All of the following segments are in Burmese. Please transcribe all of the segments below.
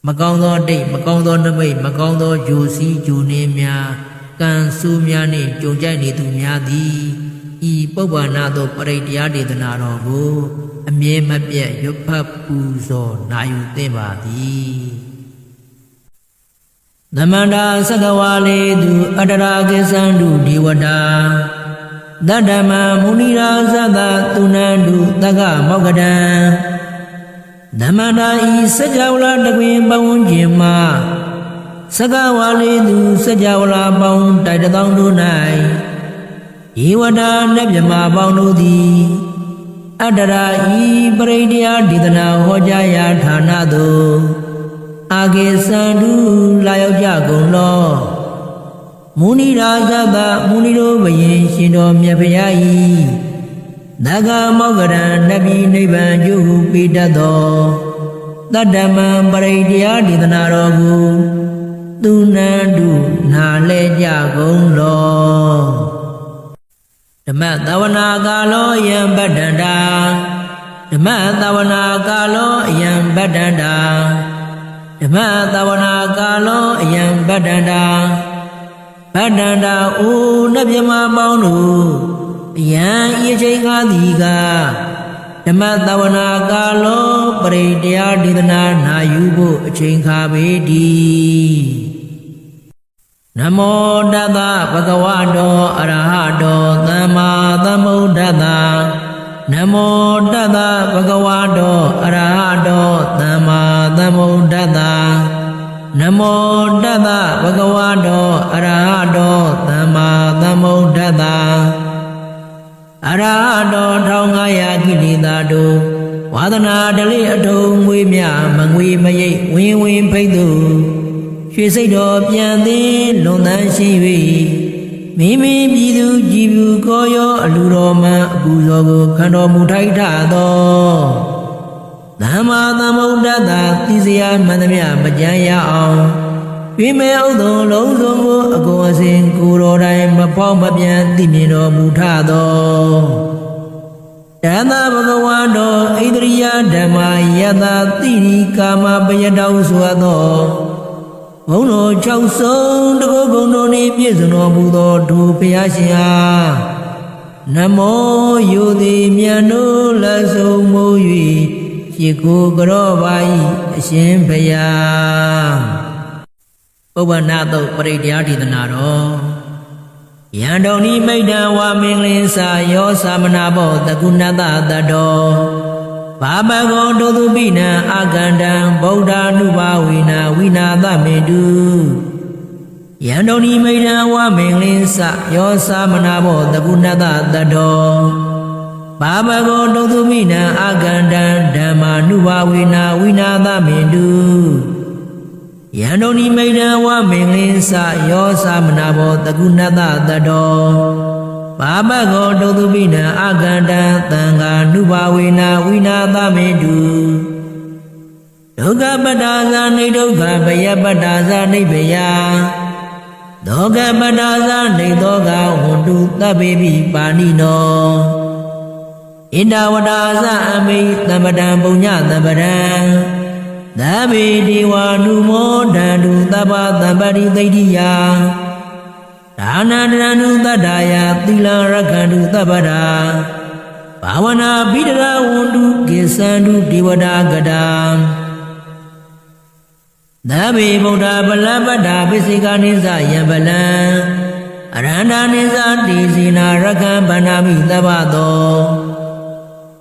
Macondo day, Macondo the way, Macondo, Josie, Junemia, Can Sumia, Jojani to Miadi, E. Bobanado, Paradiadi the Narogo, a mere mapia, your papuzo, Nayu Devadi. The Manda Sagawale do Adaragesandu Diwada. Dadama Munira Zada Tunandu Daga Mogada Damada is Sajawla Dagwin Baun Jima Sagawali du Sajawla Baun Tadadang Dunai Iwada Nebjama Baunudi Adara I Bradia Didana Hojaya Tanado Age Sandu Layojagun Law Muni Raja Muniro Bayin Shindo Myapayai Daga Mogara Nabi Niban Juhu Pidado Dadama Baradia Didanarogu Dunandu Naleja Gonglo Dama Dawana Galo Yam Badanda Dama Dawana Galo Yam Badanda Dama Dawana Galo Yam Badanda Badanda O Nabiyama Baunu Yan Yajayga Diga Damadawana Galo Paradia Didana Nayubo Chinka Bedi Namo Dada Bhagavado Arahado Dhamma Dhammo Dada Namo Dada Bhagavado Arahado Dhamma Dhammo Dada Namo Dada Bhagavado Arahado Dhamma Dhammo Dada Arahado Dhaungaya Gilidado Wadana Dali Ado Mwimya Mangwi Maye Win Win Paidu Shisido Pyandi Londan Shivi Mimi Bidu Jibu Koyo Aluroma Buzogo Kando Mutaita Do Dhamma Dhammo Dada Tizya Madamya Bajaya Om Vime Udo Lozongo Agoasin Kuro Dai Mapom Babyan Dimino Mutado Dada Bhagavado Idriya Dhamma Yada Tiri Kama Bayadau Suado Bono Chau Song Dago Bono Ni Pyesuno Budo Du Piyasya Namo Yudi Myano Laso Moyui Chiku Garobai Shin Paya Obanato Paradiati the Naro Yandoni Maida Waming Sa Yo Samanabo the Gunada the Do Baba Go Dodubina Aganda Boda Nuba Wina the Medu Yandoni Maida Waming Sa Yo Samanabo the Gunada the Do Baba Go Dodumina Aganda Dhamma Nuba Wina the Medu Yandoni Maida Waming Sa Yo Samanabo the Gunada the Do Baba Go Dodumina Aganda Tanga Nuba Wina the Medu Doga Badaza Nidoga Baya Badaza Nibaya Doga Badaza Nidoga Hundu the baby Panino Inda Wadaza Ami Tamadam Bunya Tamadam Dabi Diwa Numo Dadu Taba Tabadi Daidiya Dana Danu Tadaya Tila Rakadu Tabada Pawana Bidra Wundu Gisandu Diwada Gadam Dabi Boda Balabada Bisika Niza Yabala Aranda Niza Dizina Rakam Banami Tabado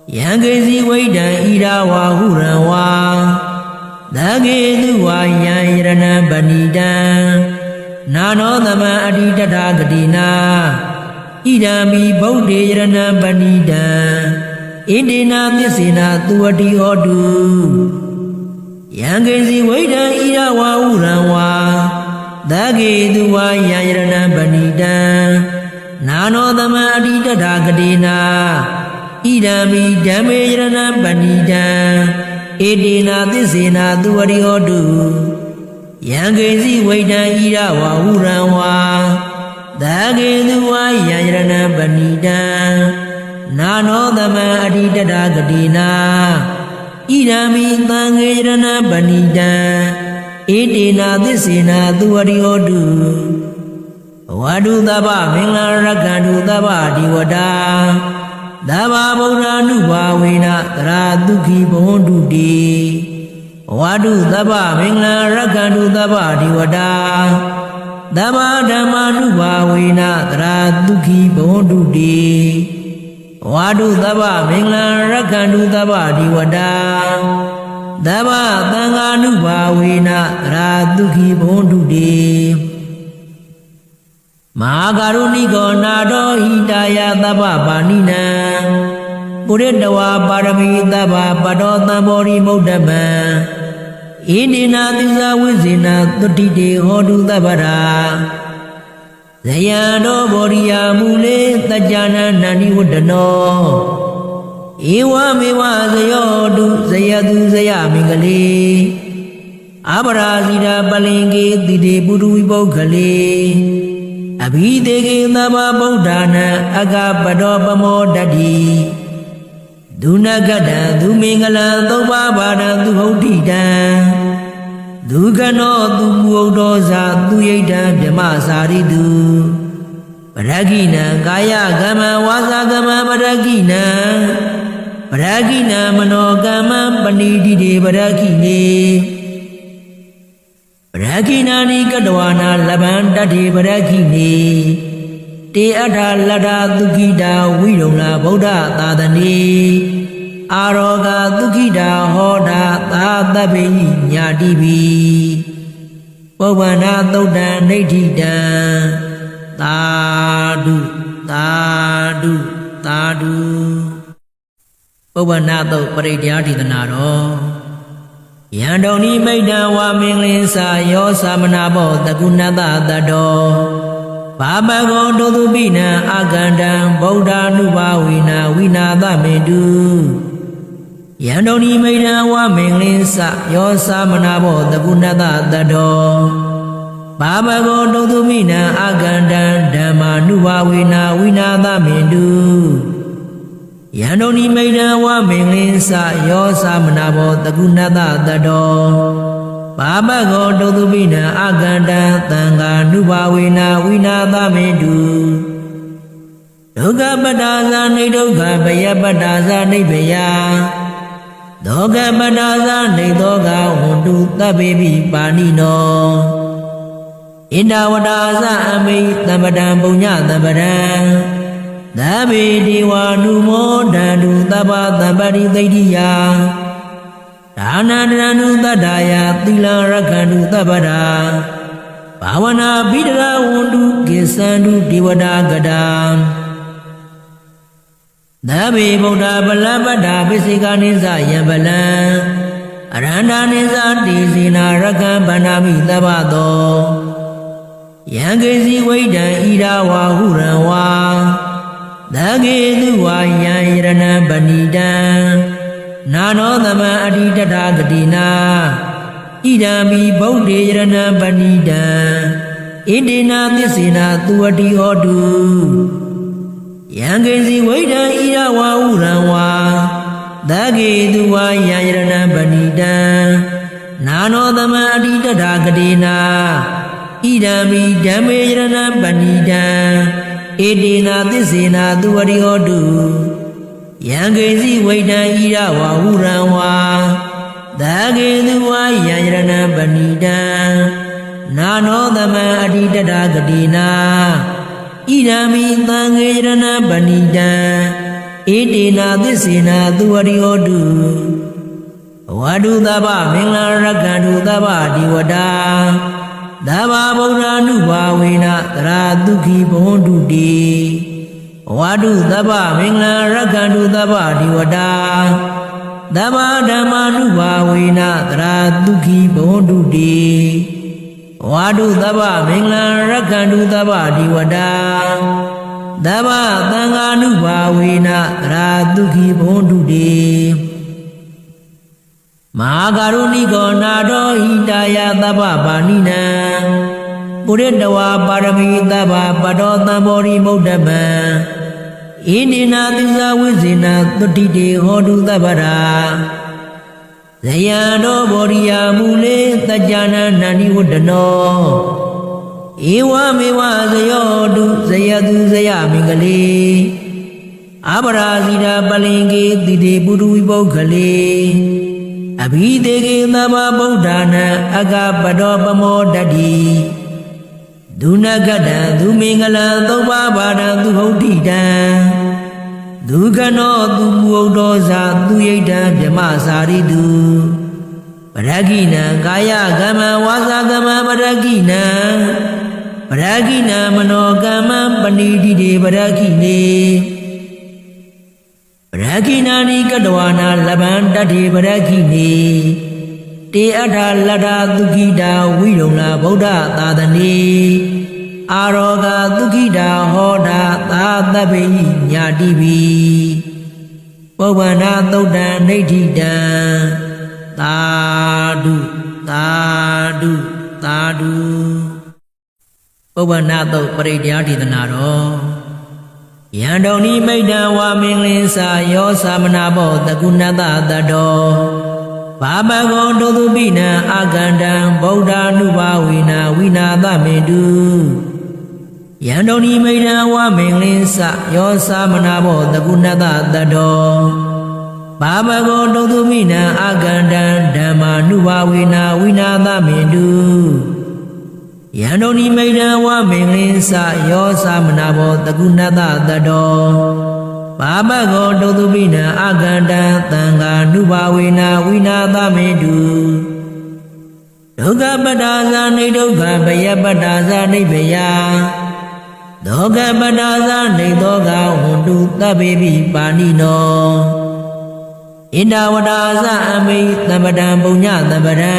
Yangezi Waida Ida Wahurawa Dagi Duwa Yairana Banida Nano Dama Adita Gadina Idami Bodhi Rana Banida Idina Tisina Tuati Odu Yangezi Waida Ida Wahurawa Dagi Duwa Yairana Banida Nano Dama Adita Gadina Idami Damirana Banida Edina Tisina Duari Odu Yangezi Waida Ida Wahurawa Dagi Duwa Yairana Banida Nano Dama Adita Gadina Idami Tangirana Banida တေနာသစ္စေနာသူဝရိဟောတုဝါဒုသဗ္ဗမင်္ဂလာရက္ခန္တုသဗ္ဗဒီဝတာသဗ္ဗဗုဒ္ဓ ानु ဘာဝေနသရာဒုက္ခိဘဝန္တုတိဝါဒုသဗ္ဗမင်္ဂလာရက္ခန္တုသဗ္ဗဒီဝတာသဗ္ဗဓမ္မာနုဘာဝေနသရာဒုက္ခိဘဝန္တုတိဝါဒုသဗ္ဗမင်္ဂလာရက္ခန္တုသဗ္ဗဒီဝတာသဗ္ဗသံဃာနုဘာဝေနသရာဒုက္ခိဘဝန္တုတိမဟာကရုဏိကောနာတောဟိတာယသဗ္ဗပါဏိနံပုရိတဝါပါရမီသဗ္ဗပတောသံဘောရိမုဒ္ဓမံဣနိနာသစ္စာဝိဇေနသုတိတေဟောတုသဗ္ဗရာဇယံတောဘောရိယာမူလေတကြ္ကြနာနန္ဒီဝတ္တနောဧဝမေဝဇယောတုဇယတုဇယမင်္ဂလေအပရာဇိတာပလင်ကေတိတေပုရုဝိပုဂ္ဂလေအဘိတေကေသဗ္ဗဗုဒ္ဓနာအကပတောပမောတတိဒုနဂတံသူမင်္ဂလံသုံးပါးပါဒံသူဟုတ်တိတံဒုက္ခနောသူမူဟုတ်သောဇာသူယိတံဗြမစာရိတုပရဂိနံကာယကမ္မဝါစာကမ္မပရဂိနံပရဂိနံမနောကမ္မပဏိတိတေပရဂိနေပရဂိနာနိကတဝါနာလဗံတတေပရဂိနေတေအထာလတ္ထသုခိတာဝိရုံလာဗုဒ္ဓသာသနေအာရောဂသုခိတာဟောတာသာသဗ္ဗိညာတိပိပုဗ္ဗနာသုတ်တံဒိဋ္ဌိတံသာဓုသာဓုသာဓုပုဗ္ဗနာသုတ်ပရိတရားဒေသနာတော်ယံတုန်ဤမိတ်တံဝါမင်္ဂလင်းစာယောသမနာဘောတကုဏတတတောဘာပကောဒုသုပိနံအာကန္တံဗုဒ္ဓ ानु ဘာဝေနဝိနာသမေတုယံတုန်ဤမိတ်တံဝါမင်္ဂလင်းစာယောသမနာဘောတကုဏတတတောဘာပကောဒုသုပိနံအာကန္တံဓမ္မာနုဘာဝေနဝိနာသမေတုယံတုန်ဤမိတ်တံဝါမင်္ဂလင်းစာယောသမနာဘောတကုဏတတတောဘာပကောဒုသုပိနံအာကန္တံသံဃာနုဘာဝေနဝိနာသမေတုဒုက္ခပတ္တာဇာနိဒုက္ခဘယပတ္တာဇာနိဗယဒုက္ခပတ္တာဇာနိသောကဝန္တုသဗ္ဗေပိပါဏိနောဣန္ဒဝတ္တာဇာအမိသမ္ပတံပုညသမ္ပတံသဗ္ဗေတိဝါနုမောဒန္တုသဗ္ဗသမ္ပတိသိဋ္ဌိယဒါနန္တရဏုတတ္တယသီလရက္ခန္တုသဗ္ဗရာဘာဝနာဘိဒရာဝန္တုကိသန္တုဒေဝတာကတာသဗ္ဗေဗုဒ္ဓဗလပတ္တာပိစိကာနိသယံဗလံအရန္တာနိသတိစေနာရက္ခံဗန္နာမိသဗ္ဗသောယံကေစီဝိဒံဣရာဝါဟုရံဝါသကေသူဝါယံယရဏံပဏိတံနာနောသမံအဋ္ဌိတထာဂတိနာဣဒံမိဗုဒ္ဓေယရဏံပဏိတံဣတိနာသစ္စေနာသူဝတိဟောတုယံကေစီဝိဒံဣရဝါဟုရံဝါသကေသူဝါယံယရဏံပဏိတံနာနောသမံအဋ္ဌိတထာဂတိနာဣဒံမိဓမ္မေယရဏံပဏိတံဣတိနာသစ္စေနာသူဝတိဟောတုယံကေစီဝိဒံဣရဝါဟုရံဝါသကေသူဝါယံယရဏံပဏိတံနာနောသမံအဋ္ဌိတထာဂတိနာဣဒံမိသံဃေယရဏံပဏိတံဣတိနာသစ္စေနာသူဝတိဟောတုဝါဒုသဗ္ဗမင်္ဂလာရက္ခန္တုသဗ္ဗဒီဝတာသဗ္ဗဗုဒ္ဓ ानु ဘာဝေနသရာဒုက္ခိဘဝန္တုတိဝါဒုသဗ္ဗမင်္ဂလာရက္ခန္တုသဗ္ဗဒီဝတာသဗ္ဗဓမ္မာနုဘာဝေနသရာဒုက္ခိဘဝန္တုတိဝါဒုသဗ္ဗမင်္ဂလာရက္ခန္တုသဗ္ဗဒီဝတာသဗ္ဗသံဃာနုဘာဝေနသရာဒုက္ခိဘဝန္တုတိမဟာကရုဏိကောနာတောဟိတာယသဗ္ဗပါဏိနံပုရိတဝါပါရမီသဗ္ဗပတောသံဘောရိမုဒ္ဓမံဣနိနာသစ္စာဝိဇေနသုတိတေဟောတုသဗ္ဗရာ ဇယံတော်ဘောရိယာမူလေတကြနာနန္ဒီဝတ္တနောဧဝမေဝဇယောတုဇယတုဇယမင်္ဂလေအပရာဇိတာပလင်ကေတိတေပုရုဝိပုဂ္ဂလေအဘိတေကေသဗ္ဗဗုဒ္ဓနာအကပတောပမောတတိဒုနဂတံသူမင်္ဂလံသုပ္ပဘာဒံသူဟုတ်တိတံဒုက္ခနောသူမူဟုတ်သောဇာသူယိတံဗြမစာရိတုပရဂိနံကာယကမ္မဝါစာကမ္မပရဂိနံပရဂိနံမနောကမ္မပဏိတိတေပရဂိနေပရဂိနာနိကတဝါနာလဗံတတေပရဂိနေတေအထာလတ္ထသုခိတာဝိရုံလာဗုဒ္ဓသာသနေအာရောဂသုခိတာဟောတာသာသဗ္ဗိညာတိပိပုဗ္ဗနာသုတ်တံဒိဋ္ဌိတံသာဓုသာဓုသာဓုပုဗ္ဗနာသုတ်ပရိတရားဒေသနာတော်ယံတုန်ဤမိတ်တံဝါမင်္ဂလင်းစာယောသမနာဘောတကုဏတတတောဘာပကောဒုသုပိနံအာကန္တံဗုဒ္ဓ ानु ဘာဝိနာဝိနာသမေတုယံတုန်ဤမိတ်တံဝါမင်္ဂလင်းစာယောသမနာဘောတကုဏတတတောဘာပကောဒုသုပိနံအာကန္တံဓမ္မာ ानु ဘာဝိနာဝိနာသမေတုယံတုန်ဤမိတ်တံဝါမင်္ဂလင်းစာယောသမနာဘောတကုဏတတတောဘာပကောဒုသုပိနံအာကန္တံသံဃာ ानु ဘာဝေနာဝိနာသမေတုဒုက္ခပတ္တာဇာနိဒုက္ခဘယပတ္တာဇာနိဗယဒုက္ခပတ္တာဇာနိသောကဝန္တုသဗ္ဗေပိပါဏိနောဣန္ဒဝတ္တာဇာအမိသမ္ပတံပုညသမ္ပတံ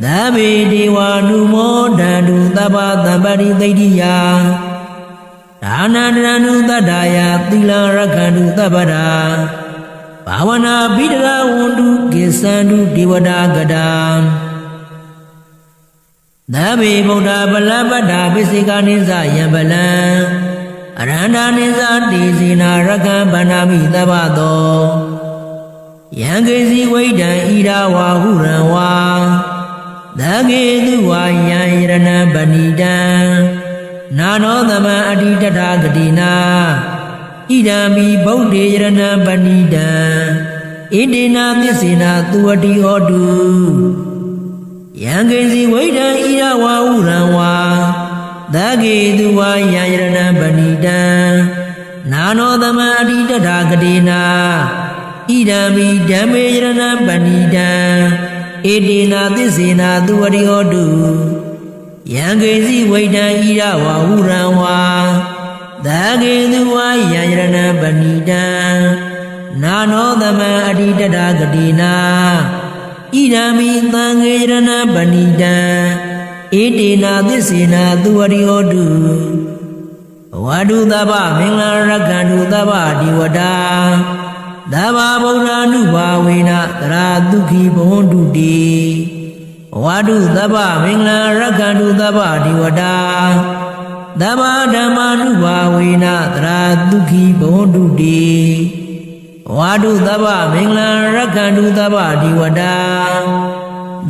သဗ္ဗေဒေဝ ानु မောဒန္တုသဗ္ဗသမ္ပတိသိတ္တိယဒါနန္တရဏုတတ္တယသီလရက္ခန္တုသဗ္ဗရာဘာဝနာဘိဒရာဝန္တုကိသန္တုဒေဝတာကတာသဗ္ဗေဗုဒ္ဓဗလပတ္တာပိစိကာနိသယံဗလံအရန္တာနိသတိစေနာရက္ခံဗန္နာမိသဗ္ဗသောယံကေစီဝိဒံဣရာဝါဟုရံဝါသကေတုဝါယံယရဏံဗဏိတံနာနောသမံအဋ္ဌိတထာဂတိနာဣဒံမိဗုဒ္ဓေယရဏံပဏိတံဣတိနာသစ္စေနာသူဝတိဟောတုယံကေစီဝိဒံဣရဝါဟုရံဝါသကေတုဝါယံယရဏံပဏိတံနာနောသမံအဋ္ဌိတထာဂတိနာဣဒံမိဓမ္မေယရဏံပဏိတံဣတိနာသစ္စေနာသူဝတိဟောတုယံကေစီဝိဒံဣရဝါဟုရံဝါသကေတုဝါယံယရဏံပဏိတံနာနောသမံအဋ္ဌိတထာဂတိနာဣဒံမိသံဃေယရဏံပဏိတံဣတိနာသစ္စေနာသူဝတိဟောတုဝါတုသဗ္ဗမင်္ဂလာရက္ခန္တုသဗ္ဗဒီဝတာသဗ္ဗဗုဒ္ဓ ानु ဘာဝေနသရာဒုက္ခိဘဝန္တုတိဝါတုသဗ္ဗမင်္ဂလာရက္ခန္တုသဗ္ဗဒီဝတာသဗ္ဗဓမ္မာ ानु ဘာဝေနသရာဒုက္ခိဘဝန္တုတိဝါတုသဗ္ဗမင်္ဂလာရက္ခန္တုသဗ္ဗဒီဝတာ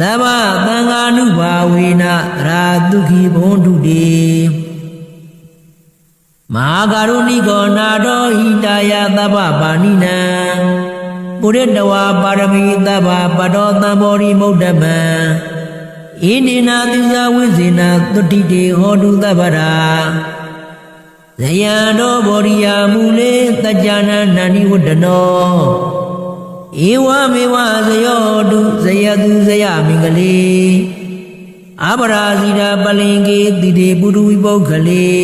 သဗ္ဗသံဃာ ानु ဘာဝေနသရာဒုက္ခိဘဝန္တုတိမဟာကရုဏိကောနာတောဟိတာယသဗ္ဗပါဏိနံပုရိတဝါပါရမီသဗ္ဗပတောသံဘောရိမုဒ္ဓမံဣနိနာသစ္စာဝိဇေနသုတိတေဟောတုသဗ္ဗရာဇယံတော်ဘောရိယာမူလေတကြနာနန္ဒီဝတ္တနောဧဝမေဝဇယောတုဇယတုဇယမင်္ဂလေအပရာဇိတာပလင်ကေတိတေပုရုဝိပုဂ္ဂလေ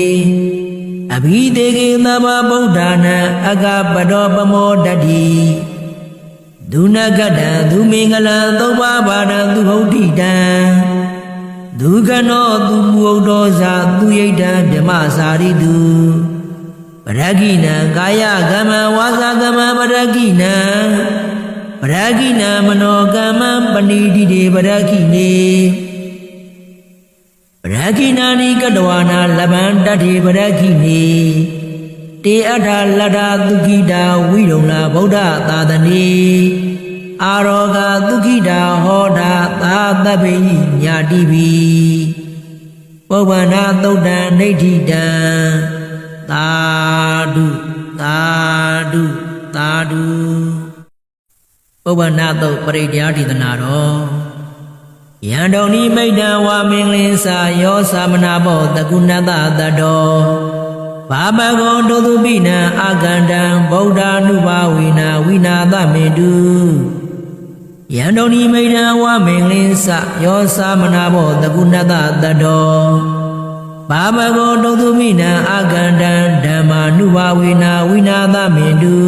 အဘိတေကေသဗ္ဗဗုဒ္ဓ ानु အကပတောပမောတတိဒုနဂတံသူမင်္ဂလံသုပ္ပဘာဒံသူဟုတ်တိတံဒုက္ခနောသူမူဟုတ်သောဇာသူယိတံဗြမစာရိတုပရဂိနံကာယကမ္မဝါစာကမ္မပရဂိနံပရဂိနံမနောကမ္မပဏိတိတေပရဂိနေပရဂိနာနိကတဝါနာလဗံတတေပရဂိနေတေအထာလတ္ထသုခိတာဝိရုံလာဗုဒ္ဓသာသနေ အာရောဂဒုက္ခိတာဟောတာသာသဗ္ဗေညာတိပိပုဗ္ဗနာသုတ်တံဒိဋ္ဌိတံသာဓုသာဓုသာဓုပုဗ္ဗနာသုတ်ပရိတရားဒေသနာတော်ယံတုန်ဤမိတ်တံဝါမင်္ဂလင်းစာယောသမနာဘောတကုဏတတတောဘာဘဂောဒုသုပိနံအာကန္တံဗုဒ္ဓ ानु ဘာဝိနာဝိနာသမေတုယံတုန်ဤမိတ်တံဝါမင်္ဂလင်းစာယောသမနာဘောတကုဏတတတောဘာဘဂောဒုသုပိနံအာကန္တံဓမ္မာ ानु ဘာဝိနာဝိနာသမေတု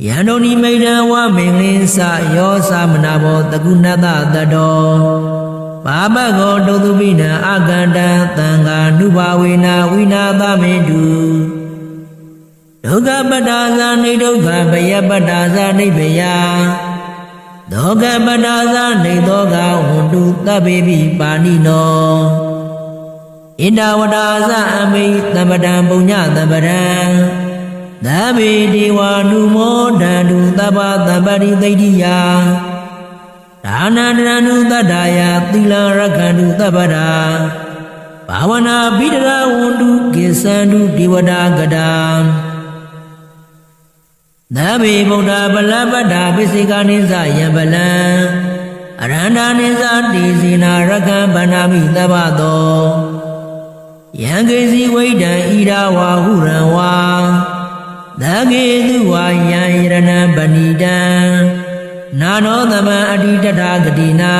ယံတုန်ဤမိတ်တံဝါမင်္ဂလင်းစာယောသမနာဘောတကုဏတတတောဘာဘဂောဒုသုပိနံအာကန္တံသံဃာ ानु ဘာဝေနာဝိနာသမေတုဒုက္ခပတ္တာဇာနိဒုက္ခဘယပတ္တာဇာနိဗ္ဗယဒုက္ခပတ္တာဇာနိသောကဝန္တုသဗ္ဗေပိပါဏိနောဣန္ဒဝတ္တာဇာအမိသမ္ပတံပုညသမ္ပတံသဗ္ဗေဒေဝ ानु မောဒန္တုသဗ္ဗသမ္ပတိသိတ္တိယဒါနန္တရဏုတတ္တယသီလရက္ခန္တုသဗ္ဗရာဘာဝနာဘိဒရာဝန္တုကိသန္တုဒေဝတာကတာသဗ္ဗေဗုဒ္ဓဗလပတ္တာပိစိကာနိသယံဗလံအရန္တာနိသတိစေနာရက္ခံဗန္နာမိသဗ္ဗသောယံကေစီဝိဒံဣရာဝါဟုရံဝါသကေတုဝါယံယရဏံပဏိတံနာနောသမံအတိတထာဂတိနာ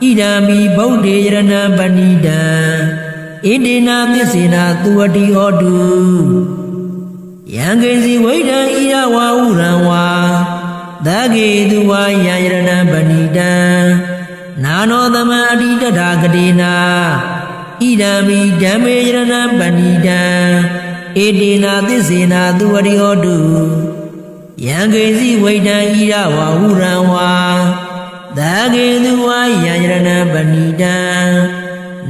ဣဒံမိဗုဒ္ဓေယရဏံပဏိတံဣတိနာသစ္စေနာသူဝတိဟောတုယံကေစီဝိဒံဣရဝါဟုရံဝါသကေတုဝါယံယရဏံပဏိတံနာနောသမံအတိတထာဂတိနာဣဒံမိဓမ္မေယရဏံပဏိတံဣတိနာသစ္စေနာသူဝတိဟောတုယံကေစီဝိဒံဣရဝါဟုရံဝါသကေတုဝါယံယရဏံပဏိတံ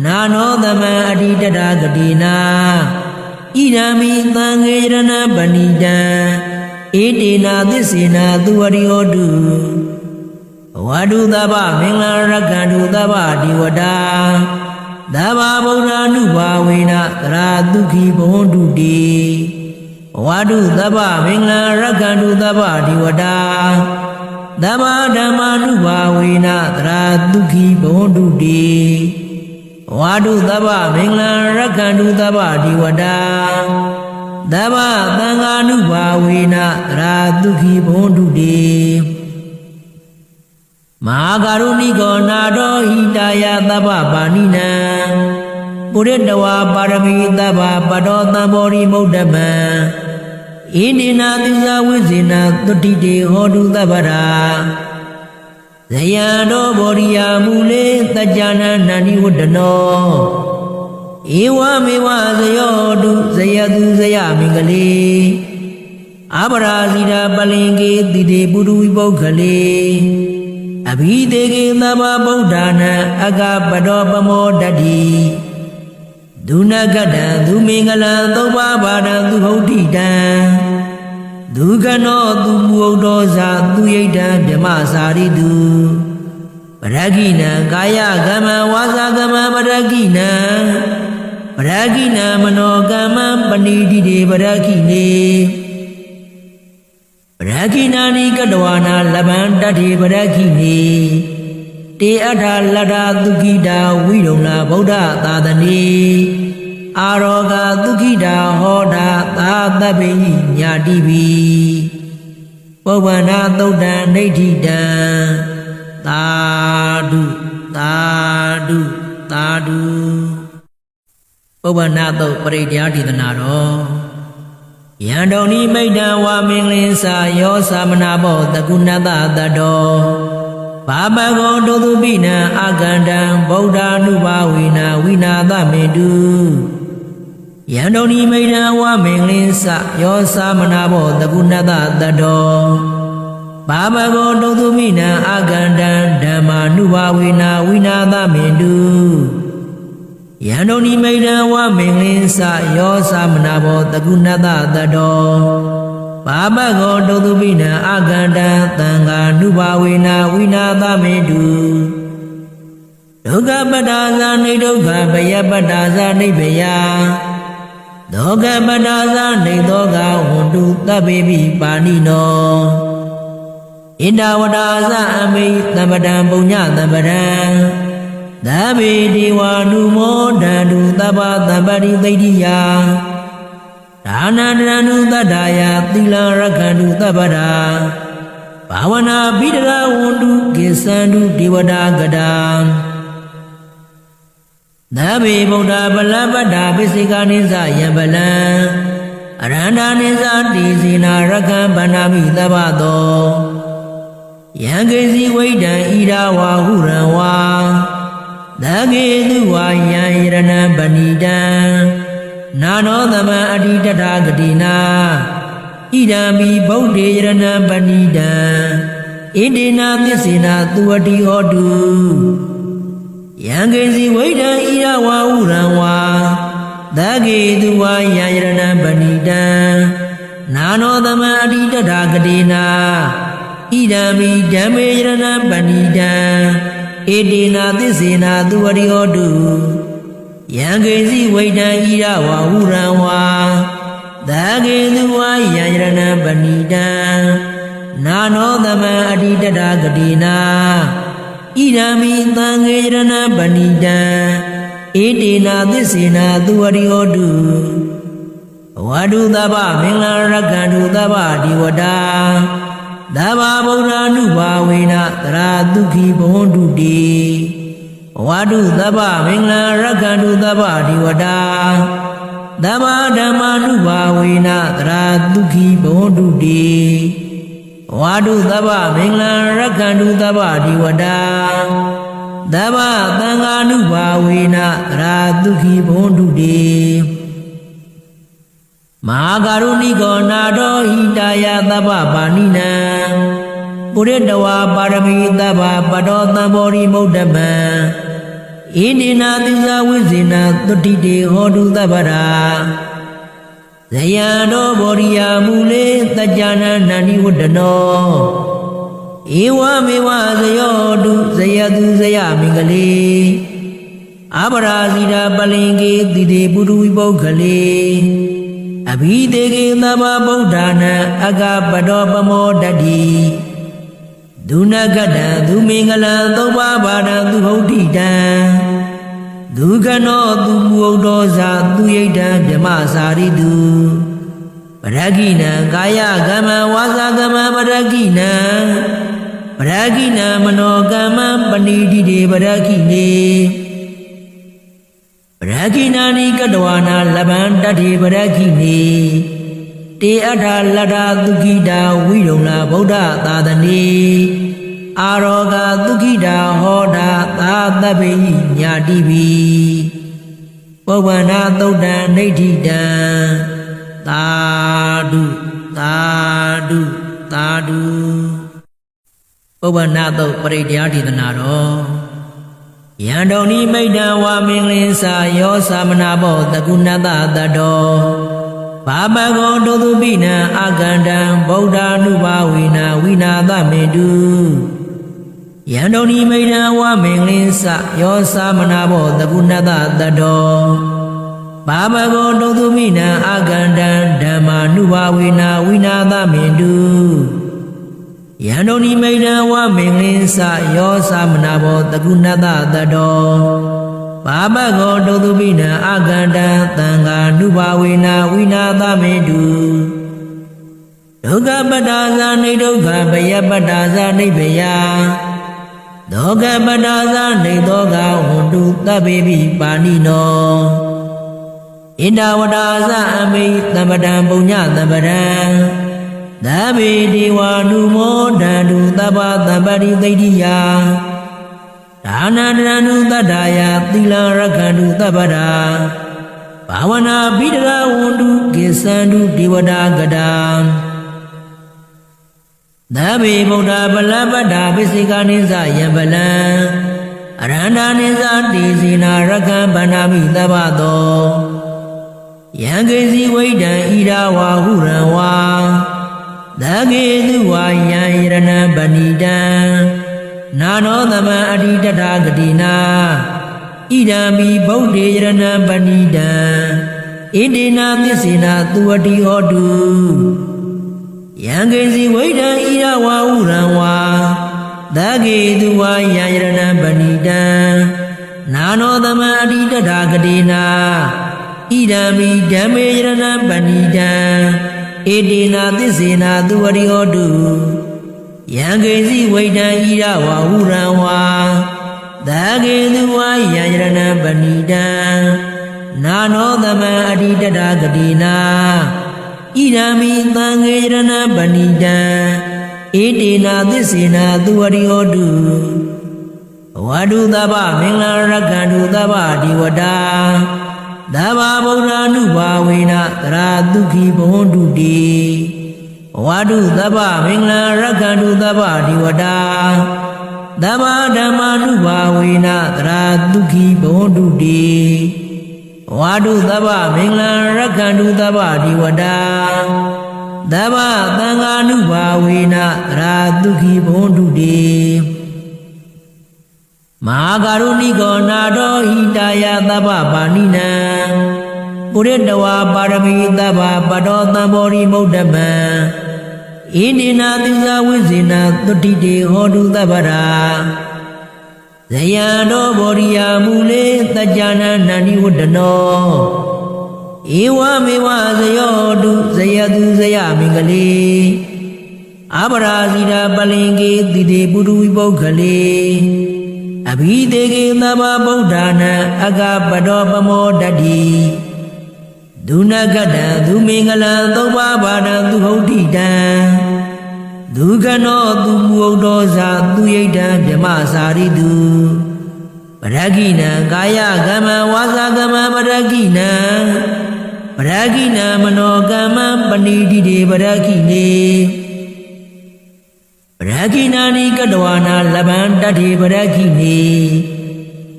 နာနောသမံအတိတထာဂတိနာဣဒံမိသံဃေယရဏံပဏိတံဣတိနာသစ္စေနာသူဝတိဟောတုဝါဒုသဗ္ဗမင်္ဂလာရက္ခန္တုသဗ္ဗဒေဝတာသဗ္ဗဗုဒ္ဓ ानु ဘာဝေနသရာဒုက္ခိဘဝန္တုတိဝါဒုသဗ္ဗမင်္ဂလာရက္ခန္တုသဗ္ဗဒေဝတာသဗ္ဗဓမ္မာ ानु ဘာဝေနသရာဒုက္ခိဘဝန္တုတိဝါဒုသဗ္ဗမင်္ဂလာရက္ခန္တုသဗ္ဗဒေဝတာသဗ္ဗသံဃာ ानु ဘာဝေနသရာဒုက္ခိဘဝန္တုတိမဟာကရုဏိကောနာတောဟိတာယသဗ္ဗပါဏိနံပုရိတဝါပါရမီသဗ္ဗပတောသံဘောရိမုဒ္ဓမံဣနိနာသစ္စာဝိဇေနသုတိတေဟောတုသဗ္ဗရာဇယံတောဘောရိယာမူလေသကြ္ကြနာနန္ဒီဝတ္တနောဧဝမေဝဇယောတုဇယတုဇယမင်္ဂလေအပရာဇိတာပလင်ကေတိတေပုရုဝိပုဂ္ဂလေအဘိတေကေသဗ္ဗဗုဒ္ဓနာအကပတောပမောတတိဒုနဂတံသူမင်္ဂလံသုံးပါးပါဒံသူဟုတ်တိတံဒုက္ခနောသူမူဟုတ်တော်ဇာသူယိတံဗြမစာရိတုပရဂိနံကာယကမ္မဝါစာကမ္မပရဂိနံပရဂိနံမနောကမ္မပဏိတိတေပရဂိနေပရဂိနာနိကတဝါနာလဗံတထေပရဂိနေတေအထာလတ္ထသုခိတာဝိရုံလာဗုဒ္ဓသာသနေအာရောဂသုခိတာဟောတာသာသဗ္ဗေညာတိပိပုဗ္ဗနာသုတ်တံဒိဋ္ဌိတံသာဓုသာဓုသာဓုပုဗ္ဗနာသုတ်ပရိတရားဒေသနာတော်ယံတုန်ဤမိတ်တံဝါမင်္ဂလင်းစာယောသမနာဘောတကုဏတတတောဘာဘဂောဒုသုပိနံအာကန္တံဗုဒ္ဓ ानु ဘာဝေနာဝိနာသမေတုယံတုန်ဤမိတ်တံဝါမင်္ဂလင်းစာယောသမနာဘောတကုဏတတတောဘာဘဂောဒုသုပိနံအာကန္တံဓမ္မာ ानु ဘာဝေနာဝိနာသမေတုယံတုန်ဤမိတ်တံဝါမင်္ဂလင်းစာယောသမနာဘောတကုဏတတတော ဘာဘကောတုတုပိနံအာကန္တံသံဃာနုဘာဝေနဝိနာသမေတုဒုက္ခပတ္တာဇာနိဒုက္ခဘယပတ္တာဇာနိဗ္ဗယဒုက္ခပတ္တာဇာနိသောကဝန္တုသဗ္ဗေပိပါဏိနောဣန္ဒဝတ္တာဇအမိသမ္ပတံပုညသမ္ပတံသဗ္ဗေဒေဝာနုမောဒန္တုသဗ္ဗသမ္ပတိသိတ္တိယဒါနန္တရဏုတတ္တယသီလရက္ခန္တုသဗ္ဗတာဘာဝနာဘိဒရာဝန္တုကိသန္တုဒေဝတာကတာသဗ္ဗေဗုဒ္ဓဗလပတ္တာပိစိကာနိသယံဗလံအရန္တာနိသတိစေနာရက္ခံဗန္နာမိသဗ္ဗသောယံကေစီဝိဒံဣဒဝါဟုရံဝါသကေတုဝါယံယရဏံပဏိတံနာနောသမံအဋ္ဌိတထာဂတိနာဣဒံမိဗုဒ္ဓေယရဏံပဏိတံဣတိနာသစ္စေနာသူဝတိဟောတုယံကေစီဝိဒံဣဒဝါဟုရံဝါသကေတုဝါယံယရဏံပဏိတံနာနောသမံအဋ္ဌိတထာဂတိနာဣဒံမိဓမ္မေယရဏံပဏိတံဣတိနာသစ္စေနာသူဝတိဟောတုယံကေစီဝိဒံဣဒဝါဟုရံဝါသကေတုဝါယံယရဏံပဏိတံနာနောသမံအဋ္ဌိတထာဂတိနာဣဒံမိသံဃေယရဏံပဏိတံဣတိနာသစ္စေနာသူဝတိဟောတုဝါဒုသဗ္ဗမင်္ဂလာရက္ခန္တုသဗ္ဗဒီဝတာသဗ္ဗဗုဒ္ဓ ानु ဘာဝေနသရာဒုက္ခိဘဝန္တုတိဝါဒုသဗ္ဗမင်္ဂလာရက္ခန္တုသဗ္ဗဒီဝတာသဗ္ဗဓမ္မာနုဘာဝေနသရာဒုက္ခိဘဝန္တုတိဝါဒုသဗ္ဗမင်္ဂလာရက္ခန္တုသဗ္ဗဒီဝတာသဗ္ဗသံဃာနုဘာဝေနသရာဒုက္ခိဘဝန္တုတိမဟာကရုဏိကောနာတောဟိတာယသဗ္ဗပါဏိနံပုရိတဝါပါရမီသဗ္ဗပတောသံဘောရိမုဒ္ဓမံဣန္ဒီနာသစ္စာဝိဇေနသုတိတေဟောတုသဗ္ဗရာဇယံတောဘောရိယာမူလေတကြနနန္ဒီဝတ္တနောဧဝမေဝဇယောတုဇယတုဇယမင်္ဂလေအပရာဇိတာပလင်ကေတိတေပုရုဝိပုဂ္ဂလေအဘိတေကေသဗ္ဗဗုဒ္ဓနာအကပတောပမောတတိဒုနဂတံသူမင်္ဂလံသုံးပါးပါဒံသူဟုတ်တိတံဒုက္ခနောသူမူဟုတ်သောဇာသူယိတံဗြမစာရိတုပရဂိနံကာယကမ္မဝါစာကမ္မပရဂိနံပရဂိနံမနောကမ္မပဏိတိတေပရဂိနေပရဂိနာနိကတဝါနာလဗံတထေပရဂိနေတေအထာလတ္ထာသုခိတာဝိရုံလာဗုဒ္ဓသာသနေအာရောဂသုခိတာဟောတာသာသဗ္ဗေညာတိပိပုဗ္ဗနာသုတ်တံဒိဋ္ဌိတံသာဓုသာဓုသာဓုပုဗ္ဗနာသုတ်ပရိတရားဒေသနာတော်ယံတုန်ဤမိတ်တံဝါမင်္ဂလင်းစာယောသမနာဘောတကုဏတတတောဘာဘကောတုတုပိနံအာကန္တံဗုဒ္ဓ ानु ဘာဝေနဝိနာသမေတုယံတုန်ဤမိတ်တံဝါမင်္ဂလင်းစာယောသမနာဘောတကုဏတတတောဘာဘကောတုတုပိနံအာကန္တံဓမ္မာနုဘာဝေနဝိနာသမေတုယံတုန်ဤမိတ်တံဝါမင်္ဂလင်းစာယောသမနာဘောတကုဏတတတောဘာဘကောတုတုပိနံအာကန္တံသံဃာနုဘာဝေနဝိနာသမေတုဒုက္ခပတ္တာဇာနိဒုက္ခဘယပတ္တာဇာနိဗ္ဗယဒုက္ခပတ္တာဇာနိသောကဝန္တုသဗ္ဗေပိပါဏိနောဣန္ဒဝတ္တာဇအမိသမ္ပတံပုညသမ္ပတံသဗ္ဗေဒေဝာနုမောဒန္တုသဗ္ဗသမ္ပတိသိတ္တိယဒါနန္တရဏုတတ္တယသီလရက္ခန္တုသဗ္ဗတာဘာဝနာဘိဒရာဝန္တုကိသန္တုဒေဝတာကတာသဗ္ဗေဗုဒ္ဓဗလပတ္တာပိစိကာနိသယံဗလံအရန္တာနိသတိစေနာရက္ခံဗန္နာမိသဗ္ဗသောယံကေစီဝိဒံဣဒဝါဟုရံဝါသ သကေသူဝါယံယရဏံပဏိတံနာနောသမံအဋ္ဌိတထာဂတိနာဣဒံမိဗုဒ္ဓေယရဏံပဏိတံဣတိနာသစ္စေနာသူဝတိဟောတုယံကေစီဝိဒံဣရဝါဟုရံဝါသကေသူဝါယံယရဏံပဏိတံနာနောသမံအဋ္ဌိတထာဂတိနာဣဒံမိဓမ္မေယရဏံပဏိတံဣတိနာသစ္စေနာသူဝတိဟောတုယံကေစီဝိဒံဣရဝါဟုရံဝါသကေသူဝါယံယရဏံပဏိတံနာနောသမံအဋ္ဌိတထာဂတိနာဣဒံမိသံဃေယရဏံပဏိတံဣတိနာသစ္စေနာသူဝတိဟောတုဝါဒုသဗ္ဗမင်္ဂလာရက္ခန္တုသဗ္ဗဒီဝတာသဗ္ဗဗုဒ္ဓ ानु ဘာဝေနသရာတုခိဘဝန္တုတိဝါဒုသဗ္ဗမင်္ဂလာရက္ခန္တုသဗ္ဗဒီဝတာသဗ္ဗဓမ္မာနုဘာဝေနသရာတုခိဘဝန္တုတိဝါဒုသဗ္ဗမင်္ဂလာရက္ခန္တုသဗ္ဗဒီဝတာသဗ္ဗသံဃာနုဘာဝေနသရာတုခိဘဝန္တုတိမဟာကရုဏိကောနာတောဟိတာယသဗ္ဗပါဏိနံပုရိတဝါပါရမီသဗ္ဗပတောသံဘောရိမုဒ္ဓမံဣတိနာသစ္စာဝိဇေနသုတိတေဟောတုသဗ္ဗရာဇယံတောဘောရိယာမူလေသကြ္ကြနာနန္ဒီဝတ္တနောဧဝမေဝဇယောတုဇယတုဇယမင်္ဂလေအပရာဇိတာပလင်ကေတိတေပုရုဝိပုဂ္ဂလေအဘိတေကေသဗ္ဗဗုဒ္ဓနာအကပတောပမောတတိဒုနဂတံသူမင်္ဂလံသုံးပါးပါဒံသူဟုတ်တိတံဒုက္ခနောသူမူဟုတ်တော်သာသူယိတံဗြမစာရိတုပရဂိနံကာယကမ္မဝါစာကမ္မပရဂိနံပရဂိနံမနောကမ္မပဏိတိတေပရဂိနေပရဂိနာနိကတဝါနာလဗံတထေပရဂိနေ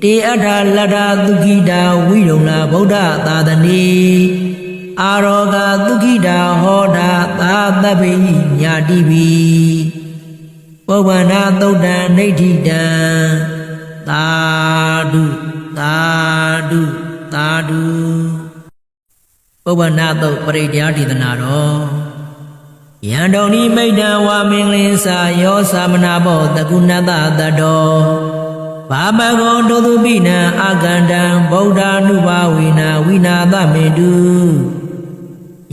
တေအထာလတ္ထာသုခိတာဝိရုံလာဗုဒ္ဓသာသနေအာရောဂသုခိတာဟောတာသာသဗ္ဗိညာတိပိပုဗ္ဗနာသုတ်တံနိဋ္ဌိတံသာဓုသာဓုသာဓုပုဗ္ဗနာသုတ်ပရိတရားဒေသနာတော်ယံတုန်ဤမိတ်တံဝါမင်္ဂလင်းစာယောသမနာဘောတကုဏတတတောဘာပကောဒုသုပိနံအာကန္တံဗုဒ္ဓ ानु ဘာဝေနဝိနာသမေတု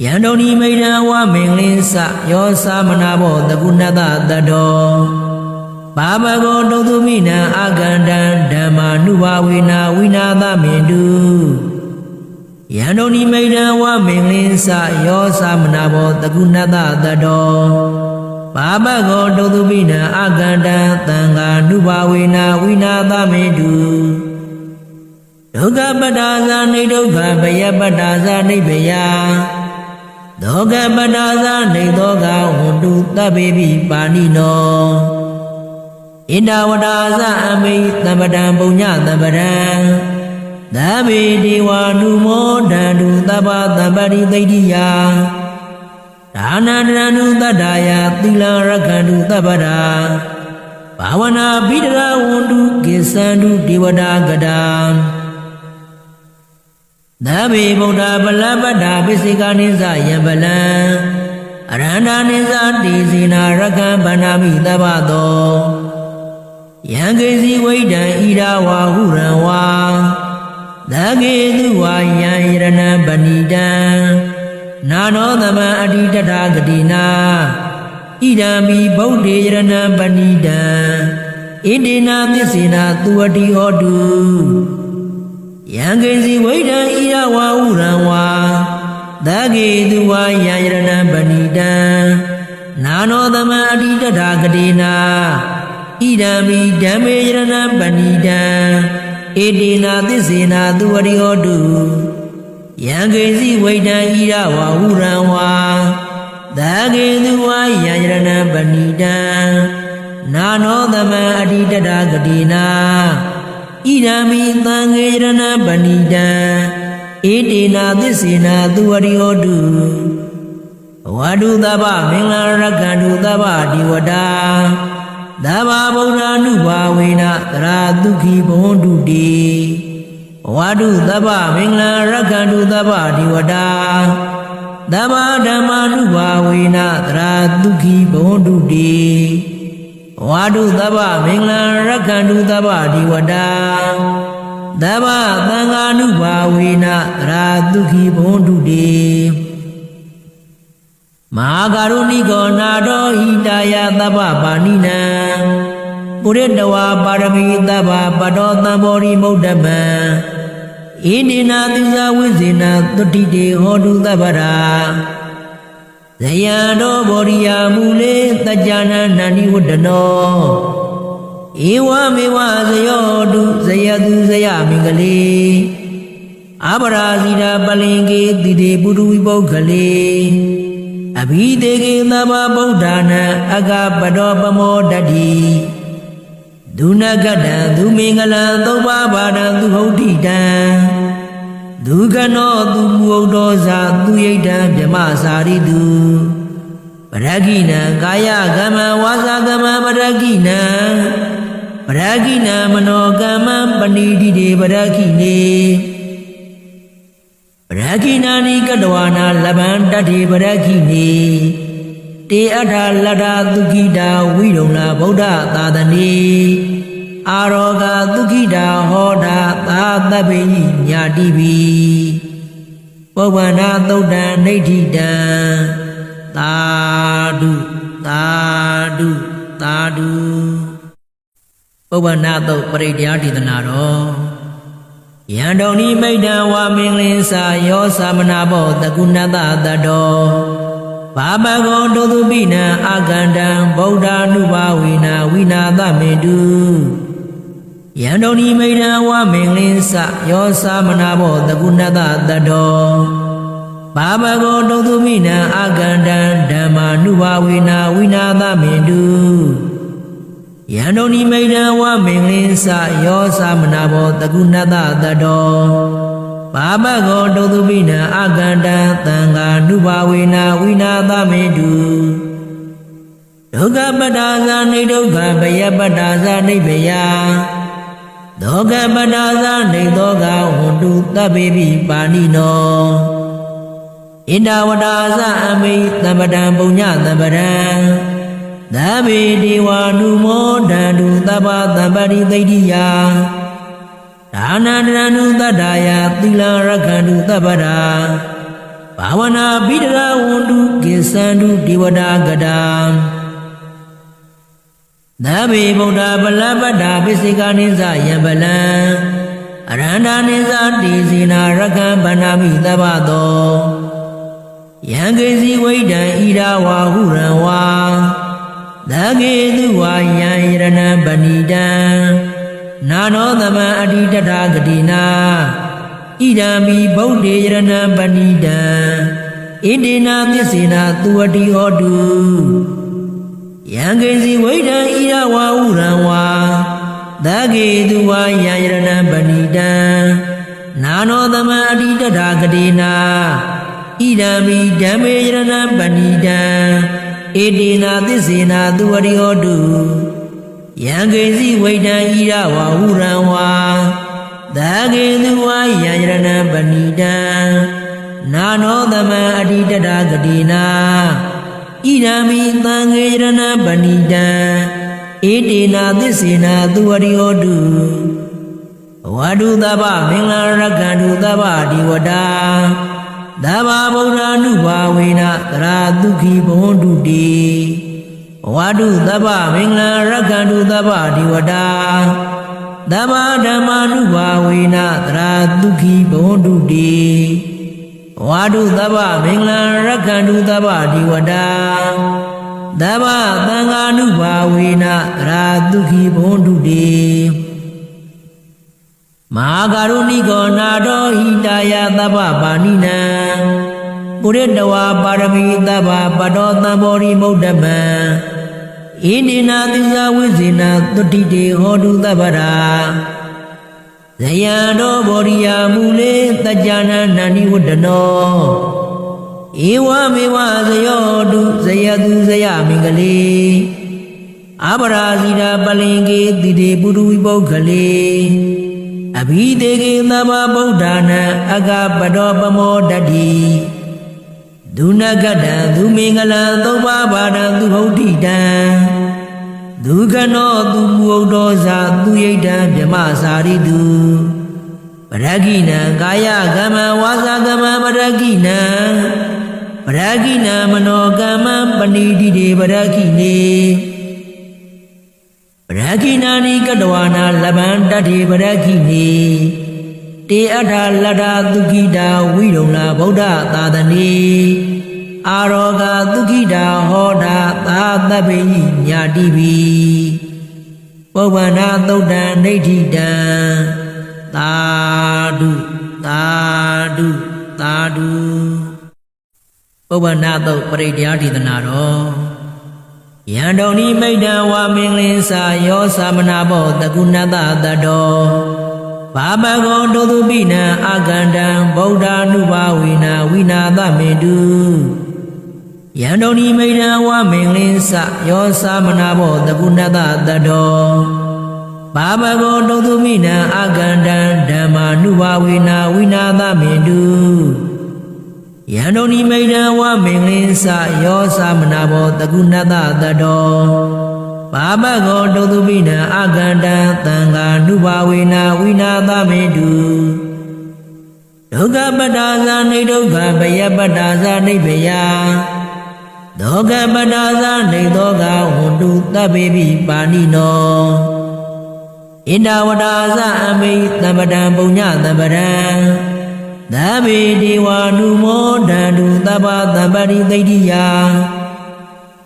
ယံတုန်ဤမိတ်တံဝါမင်္ဂလင်းစာယောသမနာဘောတကုဏတတတောဘာပကောဒုသုပိနံအာကန္တံဓမ္မာနုဘာဝေနဝိနာသမေတုယံတုန်ဤမိတ်တံဝါမင်္ဂလင်းစာယောသမနာဘောတကုဏတတတောဘာပကောဒုသုပိနံအာကန္တံသံဃာနုဘာဝေနဝိနာသမေတုဒုက္ခပတ္တာဇာနိဒုက္ခဘယပတ္တာဇာနိဗယဒုက္ခပတ္တာဇာနိသောကဝန္တုသဗ္ဗေပိပါဏိနောဣန္ဒဝတ္တာဇာအမိသမ္ပတံပုညသမ္ပတံသဗ္ဗေဒေဝာနုမောဒန္တုသဗ္ဗသမ္ပတိသိတ္တိယဒါနန္တရဏုတတ္တယသီလရက္ခန္တုသဗ္ဗရာဘာဝနာဘိဒရာဝန္တုကိသန္တုဒေဝတာကတံသဗ္ဗေဗုဒ္ဓဗလပတ္တာပိစိကာနိသယံဗလံအရန္တာနိသတိစေနာရက္ခံဗန္နာမိသဗ္ဗသောယံကေစီဝိဒံဣရာဝါဟုရံဝါသကေသူဝါယံယရဏံပဏိတံနာနောသမံအဋ္ဌိတထာဂတိနာဣဒံမိဗုဒ္ဓေယရဏံပဏိတံဣတိနာသစ္စေနာသူဝတိဟောတုယံကေစီဝိဒံဣရဝါဟုရံဝါသကေသူဝါယံယရဏံပဏိတံနာနောသမံအဋ္ဌိတထာဂတိနာဣဒံမိဓမ္မေယရဏံပဏိတံဣတိနာသစ္စေနာသူဝတိဟောတုယံကေစီဝိဒံဣရဝါဟုရံဝါသကေသူဝါယံယရဏံပဏိတံနာနောသမံအဋ္ဌိတထာဂတိနာဣဒံမိသံဃေယရဏံပဏိတံဣတိနာသစ္စေနာသူဝတိဟောတု ဝါဒုသဗ္ဗမင်္ဂလာရက္ခန္တုသဗ္ဗဒီဝတာသဗ္ဗဗုဒ္ဓ ानु ဘာဝေနသရာဒုက္ခိဘဝန္တုတိဝါဒုသဗ္ဗမင်္ဂလာရက္ခန္တုသဗ္ဗဒီဝတာသဗ္ဗဓမ္မာနုဘာဝေနသရာဒုက္ခိဘဝန္တုတိဝါဒုသဗ္ဗမင်္ဂလာရက္ခန္တုသဗ္ဗဒီဝတာသဗ္ဗသံဃာနုဘာဝေနသရာဒုက္ခိဘဝန္တုတိမဟာကရုဏိကောနာတောဟိတာယသဗ္ဗပါဏိနံပုရိတဝါပါရမီသဗ္ဗပတောသံဘောရိမုဒ္ဓမံဣနိနာသစ္စာဝိဇေနသုတိတေဟောတုသဗ္ဗရာဇယံတောဘောရိယာမူလေတကြနနန္ဒီဝတ္တနောဧဝမေဝဇယောတုဇယတုဇယမင်္ဂလေအပရာဇိတာပလင်ကေတိတေပုရုဝိပုဂ္ဂလေအဘိတေကေသဗ္ဗဗုဒ္ဓနာအကပတောပမောတတိဒုနဂတံသူမင်္ဂလံသုဘဘာဒံသူဟုတ်တိတံဒုကနောသူမူဟုတ်တော်ဇာသူယိတံဗြမစာရိတုပရဂိနံကာယကမ္မဝါစာကမ္မပရဂိနံပရဂိနံမနောကမ္မပဏိတိတေပရဂိနေပရဂိနာနိကတဝါနာလဗံတတိပရဂိနေတေအထာလတ္ထသုခိတာဝိရုံလာဗုဒ္ဓသာသနေအာရောဂသုခိတာဟောတာသာသဗ္ဗေညာတိပိပုဗ္ဗနာသုတ်တံဒိဋ္ဌိတံသာဓုသာဓုသာဓုပုဗ္ဗနာသုတ်ပရိတရားဒေသနာတော်ယံတုန်ဤမိတ်တံဝါမင်္ဂလင်းစာယောသမနာဘောတကုဏတတတောဘာဘဂောတုသူပိနံအာကန္တံဗုဒ္ဓ ानु ဘာဝေနဝိနာသမေတုယံတုန်ဤမိတ်တံဝါမင်္ဂလင်းစာယောသမနာဘောတကုဏတတတောဘာဘဂောတုသူပိနံအာကန္တံဓမ္မာနုဘာဝေနဝိနာသမေတုယံတုန်ဤမိတ်တံဝါမင်္ဂလင်းစာယောသမနာဘောတကုဏတတတောဘာဘဂောတုသူပိနံအာကန္တံသံဃာနုဘာဝေနဝိနာသမေတုဒုက္ခပတ္တာဇာနိဒုက္ခဘယပတ္တာဇာနိဗယဒုက္ခပတ္တာဇာနိသောကဝန္တုသဗ္ဗေပိပါဏိနောဣန္ဒဝတ္တာဇာအမိသမ္ပတံပုညသမ္ပတံသဗ္ဗေဒေဝ ानु မောဒန္တုသဗ္ဗသမ္ပတိသိတ္တိယဒါနန္တရဏုတတ္တယသီလရက္ခန္တုသဗ္ဗရာဘာဝနာဘိဒရာဝန္တုကိသန္တုဒေဝတာကတာသဗ္ဗေဗုဒ္ဓဗလပတ္တာပိစိကာနိသယံဗလံအရန္တာနိသတိစေနာရက္ခံဗန္နာမိသဗ္ဗသောယံကေစီဝိဒံဣရာဝါဟုရံဝါသကေတုဝါယံယရဏံပဏိတံနာနောသမံအတိတထာဂတိနာဣဒံမိဗုဒ္ဓေယရဏံပဏိတံဣတိနာသစ္စေနာသူဝတိဟောတုယံကေစီဝိဒံဣရဝါဟုရံဝါသကေတုဝါယံယရဏံပဏိတံနာနောသမံအတိတထာဂတိနာဣဒံမိဓမ္မေယရဏံပဏိတံဣတိနာသစ္စေနာသူဝတိဟောတုယံကေစီဝိဒံဣရဝါဟုရံဝါသကေတုဝါယံယရဏံပဏိတံနာနောသမံအတိတထာဂတိနာဣဒံမိသံဃေယရဏံပဏိတံဣတိနာသစ္စေနာသူဝတိဟောတုဝါဒုသဗ္ဗမင်္ဂလာရက္ခန္တုသဗ္ဗဒီဝတာသဗ္ဗဗုဒ္ဓ ानु ဘာဝေနသရာဒုက္ခိဘဝန္တုတိဝါဒုသဗ္ဗမင်္ဂလာရက္ခန္တုသဗ္ဗဒီဝတာသဗ္ဗဓမ္မာ ानु ဘာဝေနသရာဒုက္ခိဘဝန္တုတိဝါဒုသဗ္ဗမင်္ဂလာရက္ခန္တုသဗ္ဗဒီဝတာသဗ္ဗသံဃာ ानु ဘာဝေနသရာဒုက္ခိဘဝန္တုတိမဟာကရုဏိကောနာတောဟိတာယသဗ္ဗပါဏိနံပုရိတဝါပါရမီသဗ္ဗပတောသံဘောရိမုဒ္ဓမံဣနိနာသစ္စာဝိဇေနသုတိတေဟောတုသဗ္ဗရာဇယံတောဘောရိယာမူလေတကြနနန္ဒီဝတ္တနော Ewa mewa zayodu zayadu zayamingale Abarazida balinge dide budu ibokale Abhidege naba bodana aga badopamo dadi Dunagada dumingala doba bada duhodida Dugano dumuodoza duyeda byamasaridu Paragina gaya gama wasa gama paragina Paragina manogama panidi de paragine Paragina ni kadwana labanda de paragine Te ada lada dugida widona boda tadani Aroga dugida hoda tadabe nyadibi Pawana toda nedida Tadu, tadu, tadu. Pawanado paridiyadi tanaro. Yandoni maida wa minglisa yo samanabo tagunata tado. Babago dodubina aganda Buddha nubawina winada medu. Yandoni maida wa minglisa yo samanabo tagunata tado. Babago dodumina aganda dhamma nubawina winada mendu Yandoni maida wa minglisa yo samanabo tagunata tado Babago dodumina aganda tanga nubawina winada mendu Doga badaza ni doga baya badaza ni baya Doga badaza ni doga hundu tabibi panino Inda wadaza ami tabadan punya tabadan Dabi diwa numo dadu taba tabari taidiya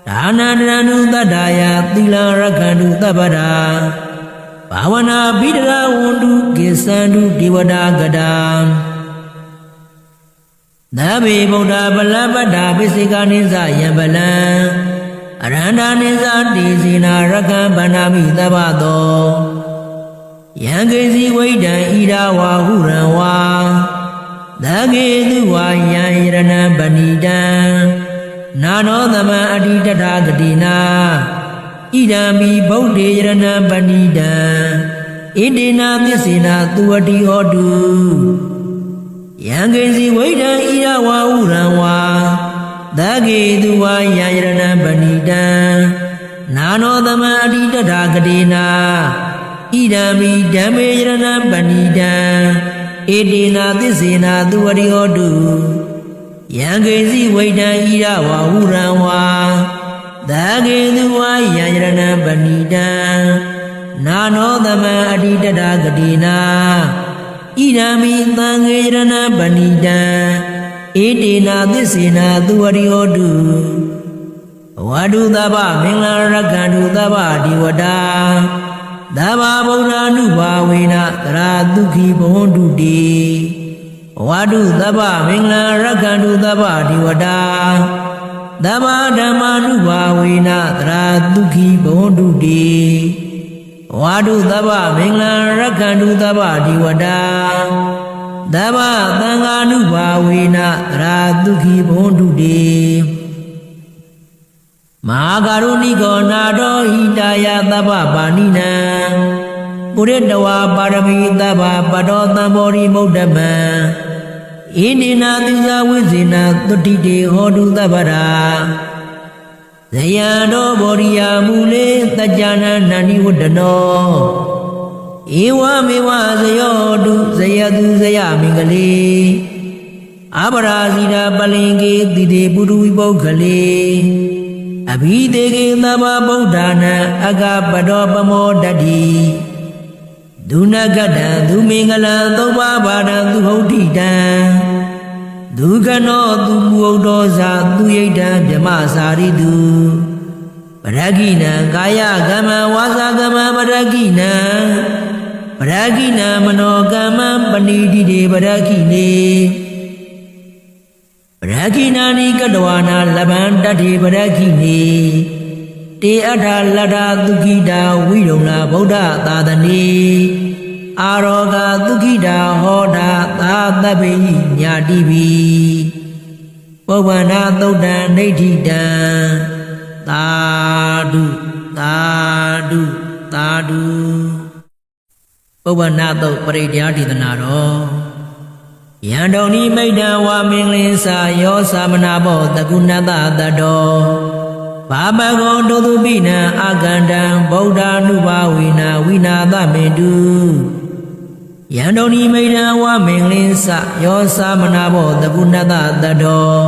Dana danu tadaya tila rakadu tabada Pawana bidra undu kisandu diwada gadam Dabi Buddha balabada bisika nisa yambalan Aranda nisa disina rakam banami tabado Yangezi waida ida wa hurawa Dagedu wa yayirana banida Nano dama adida dagadina Idami baude yirana banida Idina tisina tuwadi hodu Yangezi waida ida wa hurawa Dagedu wa yayirana banida Nano dama adida dagadina Idami dhammeyarana banida Edina tisena duwadi hodu Yangezi waida ida wa hurawa Dagedu wa yayarana banida Nano dhamma adida dagadina Idami thangeyarana banida Edina tisena duwadi hodu Wadu daba mingla rakandu daba diwada Daba Buddha nubawina taradukhi bondu de Wadu daba mingla rakandu daba diwada Daba dhamma nubawina taradukhi bondu de Wadu daba mingla rakandu daba diwada Daba thanga nubawina taradukhi bondu de Mahakaruniko nado hidaya taba panina Puredawa parami taba padota mori modama Indina tisa wizina tutide hodu tabara Zayano boriya mule tajana nani wadano Ewa mewa zayodu zayadu zayamingale Abarazida balinge dide budu ibokale Abhidege naba bodana aga badopamo dadi Dunagada dumingala doba bada duhodida Dugano dumuodoza duyeda byamasaridu Paragina gaya gama wasa gama paragina Paragina manogama panidi de paragine Paragina ni kadwana labanda de paragine Te ada lada dugida widona Buddha tadani Aroga dugida hoda tadabe nyadibi ပုဗ္ဗနာသုတ်တံဒိဋ္ဌိတံသာဓုသာဓုသာဓုပုဗ္ဗနာသုတ်ပရိတရားဒေသနာတော်ယံတုန်ဤမိတ္တဝါမင်္ဂလင်းစာယောသမနာဘောတကုဏတတတောဘာပကောဒုသုပိနံအာကန္တံဗုဒ္ဓ ानु ဘာဝိနာဝိနာသမေတုယံတုန်ဤမိတ္တဝါမင်္ဂလင်းစာယောသမနာဘောတကုဏတတတော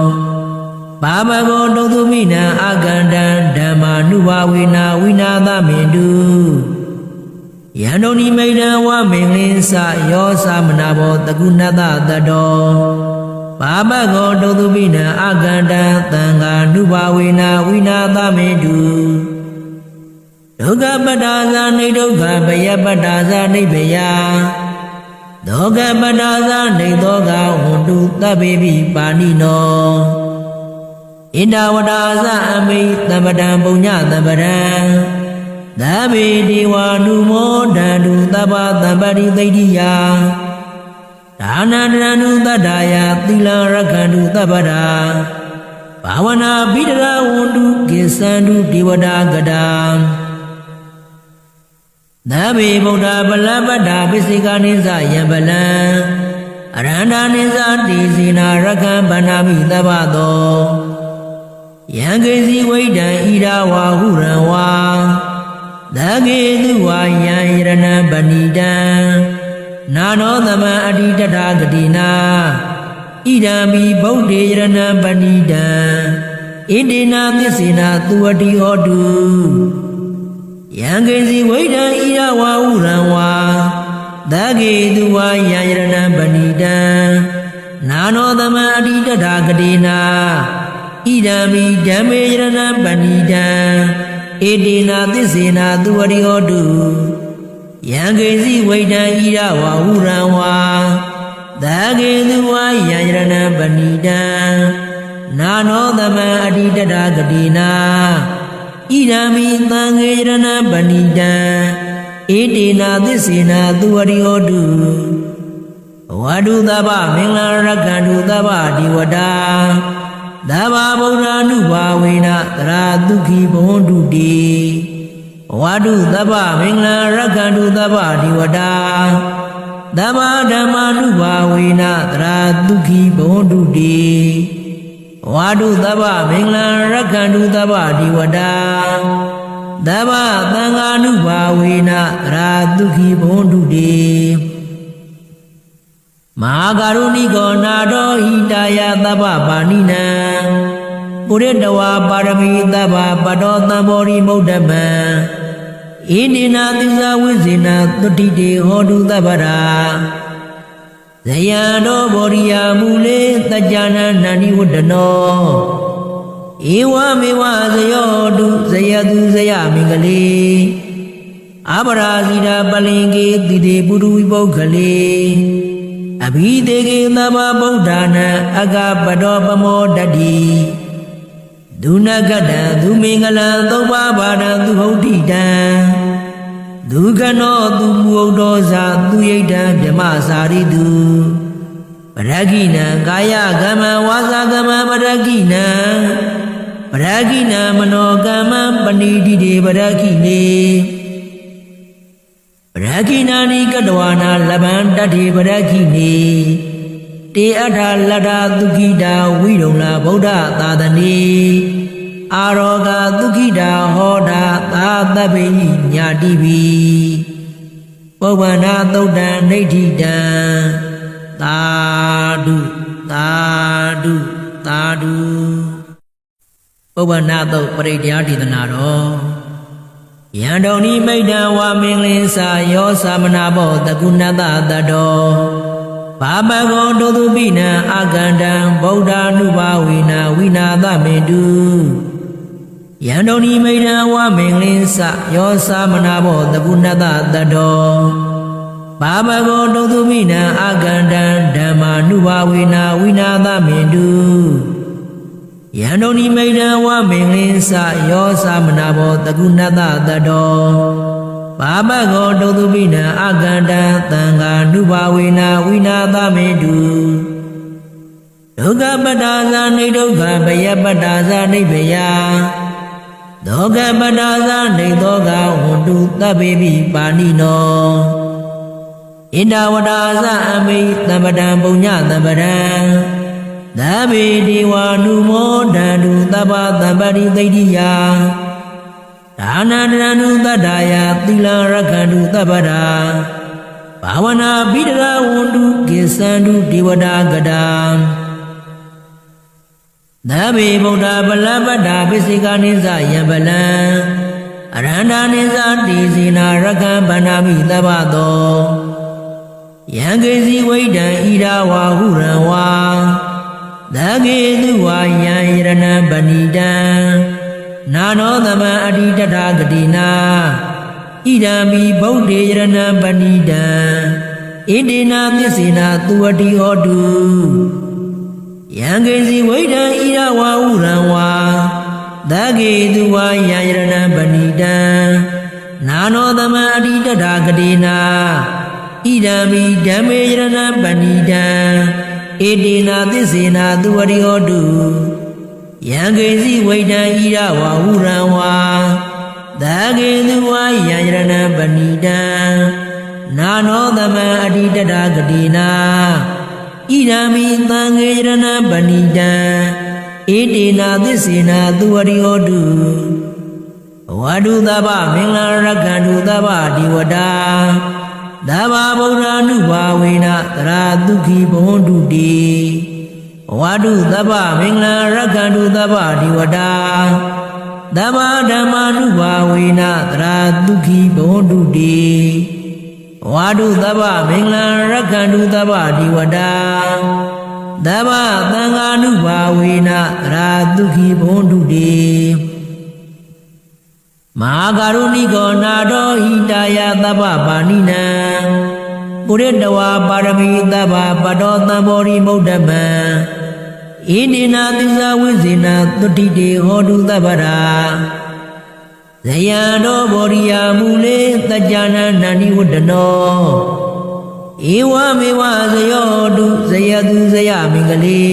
ဘာပကောဒုသုပိနံအာကန္တံဓမ္မာ ानु ဘာဝိနာဝိနာသမေတုယံတုန်ဤမိတ္တဝါမင်္ဂလင်းစာယောသမနာဘောတကုဏတတတောဘာပကောဒုသုပိနံအာကန္တံသံဃာ ानु ဘာဝေနာဝိနာသမေတုဒုက္ခပတ္တာဇာနိဒုက္ခဘယပတ္တာဇာနိဗ္ဗယဒုက္ခပတ္တာဇာနိသောကဝန္တုသဗ္ဗေပိပါဏိနောဣန္ဒဝတ္တာဇာအမိသမ္ပတံပုညသမ္ပတံသဗ္ဗေတိဝါနုမောဒန္တုသဗ္ဗသမ္ပတိသိတ္တိယဒါနန္တရဏုတတ္တယသီလရက္ခန္တုသဗ္ဗတာဘာဝနာဘိဒရာဝန္တုကိသန္တုဒေဝတာကတာသဗ္ဗေဗုဒ္ဓဗလပတ္တာပိစိကာနိသယံဗလံအရန္တာနိသတိစေနာရက္ခံဗန္နာမိသဗ္ဗသောယံကေစီဝိတံဣဒဝါဟုရံဝါသကေတုဝါယံယရဏံပဏိတံနာနောသမံအဋ္ဌိတထာဂတိနာဣဒံမိဗုဒ္ဓေယရဏံပဏိတံဣတိနာသစ္စေနာသူဝတိဟောတုယံကေစီဝိတံဣဒဝါဟုရံဝါသကေတုဝါယံယရဏံပဏိတံနာနောသမံအဋ္ဌိတထာဂတိနာဣဒံမိဓမ္မေယရဏံပဏိတံဣတိနာသစ္စေနာသူဝတိဟောတုယံကေစီဝိတံဣဒဝါဟုရံဝါသကေတုဝါယံယရဏံပဏိတံနာနောသမံအဋ္ဌိတထာဂတိနာဣဒံမိသံဃေယရဏံပဏိတံဣတိနာသစ္စေနာသူဝတိဟောတုဝါဒုသဗ္ဗမင်္ဂလာရက္ခန္တုသဗ္ဗဒီဝတာသဗ္ဗဗုဒ္ဓ ानु ဘာဝေနသရာတုခိဘဝန္တုတိဝါဒုသဗ္ဗမင်္ဂလာရက္ခန္တုသဗ္ဗဒီဝတာသဗ္ဗဓမ္မာ ानु ဘာဝေနသရာတုခိဘဝန္တုတိဝါဒုသဗ္ဗမင်္ဂလာရက္ခန္တုသဗ္ဗဒီဝတာသဗ္ဗသံဃာ ानु ဘာဝေနသရာတုခိဘဝန္တုတိမဟာကရုဏိကောနာတောဟိတာယသဗ္ဗပါဏိနံပုရိတဝါပါရမီသဗ္ဗပတောသံဘောရိမုဒ္ဓမံဣနိနာသစ္စာဝိဇေနသုတိတေဟောတုသဗ္ဗရာဇယံတောဘောရိယာမူလေတကြနန္နဏိဝတ္တနောဧဝမေဝဇယောတုဇယတုဇယမင်္ဂလေအပရာဇိတာပလင်ကေတိတေပုရုဝိပုဂ္ဂလေအဘိတေကေသဗ္ဗဗုဒ္ဓနာအကပတောပမောတတိဒုနဂတံသူမင်္ဂလံသုပ္ပဘာဒံသူဟုတ်တိတံဒုက္ခနောသူမူဟုတ်တော်ဇာသူယိတံဗြမစာရိတုပရဂိနံကာယကမ္မဝါစာကမ္မပရဂိနံပရဂိနံမနောကမ္မပဏိတိတေပရဂိနေပရဂိနာနိကတဝါနာလဗံတထေပရဂိနေတေအထာလတ္ထသုခိတာဝိရုံလာဗုဒ္ဓသာသနေအာရောဂသုခိတာဟောတာသာသဗ္ဗေညာတိပိပုဗ္ဗနာသုတ်တံဒိဋ္ဌိတံသာဓုသာဓုသာဓုပုဗ္ဗနာသုတ်ပရိတရားဒေသနာတော်ယံတုန်ဤမိတ္တဝါမင်္ဂလင်းစာယောသမနာဘောတကုဏတတတောဘာပကောဒုသုပိနံအာကန္တံဗုဒ္ဓ ानु ဘာဝေနာဝိနာသမေတုယံတုန်ဤမိတ္တဝါမင်္ဂလင်းစာယောသမနာဘောတကုဏတတတောဘာပကောဒုသုပိနံအာကန္တံဓမ္မာ ानु ဘာဝေနာဝိနာသမေတုယံတုန်ဤမိတ္တဝါမင်္ဂလင်းစာယောသမနာဘောတကုဏတတတောဘာပကောဒုသုပိနံအာကန္တံသံဃာ ानु ဘာဝေနာဝိနာသမေတုယ ဒုက္ခပတ္တာဇာနေဒုက္ခဘယပတ္တာဇာနေဘယဒုက္ခပတ္တာဇာနေသောကဝန္တုသဗ္ဗေပိပါဏိနောဣန္ဒဝဒါဇအမိသမ္ပတံပုညသမ္ပတံသဗ္ဗေဒေဝာနုမောဒန္တုသဗ္ဗသမ္ပတိသိတိယဒါနန္တရဏုတတ္တယသီလရက္ခန္တုသဗ္ဗတာဘာဝနာပိတရဝန္တုကိသန္တုဒေဝတာကတံသဗ္ဗေဗုဒ္ဓပလပတ္တာပိစိကာနိသယံပလံအရန္တာနိသတိစေနာရက္ခံဗန္နာမိသဗ္ဗသောယံကေစီဝိဒံဣဒဝါဟုရံဝါသကေသူဝါယံယရဏံပဏိတံနာနောသမံအတိတထာဂတိနာဣဒံမိဗုဒ္ဓေယရဏံပဏိတံဣတိနာသစ္စေနာသူဝတိဟောတုယံကေစီဝိဒံဣဒဝါဟုရံဝါသကေသူဝါယံယရဏံပဏိတံနာနောသမံအတိတထာဂတိနာဣဒံမိဓမ္မေယရဏံပဏိတံဣတိနာသစ္စေနာသူဝတိဟောတုယံကေစီဝိဒံဣဒဝါဟုရံဝါသကေသူဝါယံယရဏံပဏိတံနာနောသမံအတိတထာဂတိနာဣဒံမိသံဃေယရဏံပဏိတံဣတိနာသစ္စေနာသူဝတိဟောတုဝါဒုသဗ္ဗမင်္ဂလာရက္ခန္တုသဗ္ဗဒီဝတာသဗ္ဗဗုဒ္ဓ ानु ဘာဝေနတရာဒုက္ခိဘဝန္တုတိဝါဒုသဗ္ဗမင်္ဂလာရက္ခန္တုသဗ္ဗဒီဝတာသဗ္ဗဓမ္မာနုဘာဝေနတရာဒုက္ခိဘဝန္တုတိဝါဒုသဗ္ဗမင်္ဂလာရက္ခန္တုသဗ္ဗဒီဝတာသဗ္ဗသံဃာနုဘာဝေနတရာဒုက္ခိဘဝန္တုတိမဟာကရုဏိကောနာတောဟိတာယသဗ္ဗပါဏိနံပုရိတဝါပါရမီသဗ္ဗပတောသံဘောရိမုဒ္ဓမံဣတိနာသစ္စာဝိဇေနသုတိတေဟောတုသဗ္ဗရာဇယံတောဘောရိယာမူလေသัจจနာနန္ဒီဝတ္တနောဧဝမေဝဇယောတုဇယတုဇယမင်္ဂလေ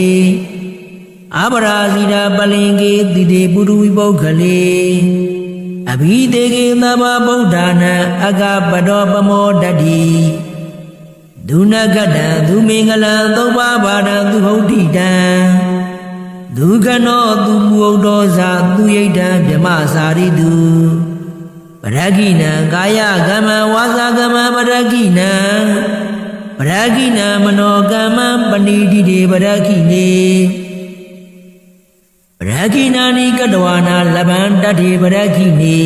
အပရာဇိတာပလင်ကေတိတေပုရုဝိပုဂ္ဂလေအဘိတေကေသဗ္ဗဗုဒ္ဓနာအကပတောပမောတတိဒုနဂတံသူမင်္ဂလံသုပ္ပဘာဒံသူဟုတ်တိတံဒုက္ခနောသူမူဟုတ်သောဇာသူယိတံဗြမစာရိတုပရဂိနံကာယကမ္မဝါစာကမ္မပရဂိနံပရဂိနံမနောကမ္မပဏိတိတေပရဂိနေပရဂိနာနိကတဝါနာလဗံတထေပရဂိနေ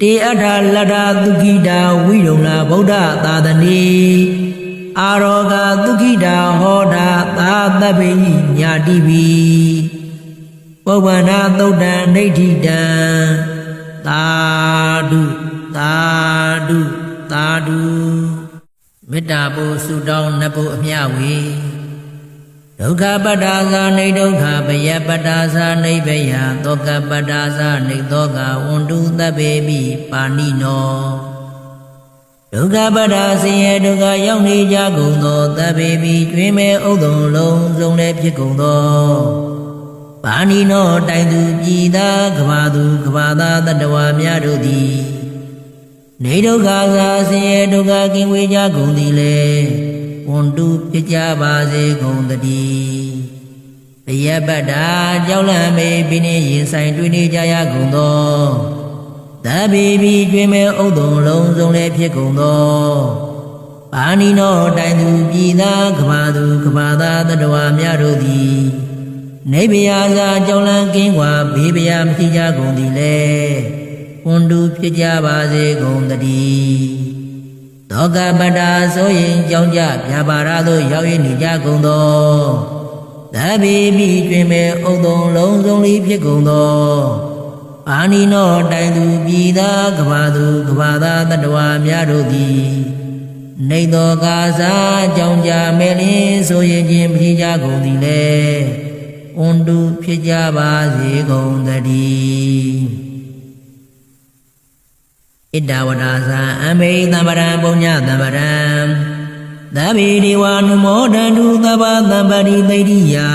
တေအထာလတ္ထာသုခိတာဝိရုံလာဗုဒ္ဓသာသနေအာရောဂသုခိတာဟောတာသာသဗ္ဗေညာတိပိပုဗ္ဗနာသုတ်တံဒိဋ္ဌိတံသာဓုသာဓုသာဓုမေတ္တာပို့ဆုတောင်းနတ်ဖို့အမျှဝေဒုက္ခပတ္တာဇာနေဒုက္ခဘယပတ္တာဇာနေဘယသောကပတ္တာဇာနေသောကဝန္တုသဗ္ဗေပိပါဏိနောဒုက္ခပတ္တာဆင်းရဲဒုက္ခရောက်နေကြကုန်သောသဗ္ဗေပိကျွင်းမဲ့ဥဒုံလုံးစုံလည်းဖြစ်ကုန်သောပါဏိနောတိုင်သူပြည်သားကဘာသူကဘာသာတတဝါများတို့သည်နေဒုက္ခသာဆင်းရဲဒုက္ခကင်းဝေးကြကုန်သည်လေဝန္တုဖြစ်ကြပါစေကုန်သတည်းဘယပတ္တာကြောက်လန့်မေပြင်းနေရင်ဆိုင်တွေ့နေကြရကုန်သောသဗ္ဗေပိကျွင်းမဲ့ဥဒုံလုံးစုံလည်းဖြစ်ကုန်သောပါဏိနောတိုင်သူပြည်သားကဘာသူကဘာသာတတဝါများတို့သည်နေဗျာစာကြောက်လန့်ကင်းကွာဘေးဗျာမဖြစ်ကြကုန်သည်လေဝန္တုဖြစ်ကြပါစေကုန်သတည်းသောကပတ္တာဆိုရင်ကြောင်းကြပြပါရသို့ရောက်ရနေကြကုန်သောသဗ္ဗေပိကျွင်မဲ့ဥဒုံလုံးစုံလေးဖြစ်ကုန်သောအာနိနောတိုင်သူပြည်သားကဘာသူကဘာသာတတဝါများတို့သည်နေသောကာစာကြောင်းကြမဲ့လင်းဆိုရင်ချင်းဖြစ်ကြကုန်သည်လေဝန္တုဖြစ်ကြပါစေကုန်သတည်းဣဒဝဒါဇာအမေသမ္ပရံပုညသမ္ပရံ သဗ္ဗေဒေဝနုမောဒန္တုသဗ္ဗသံပါတိသိတိယံ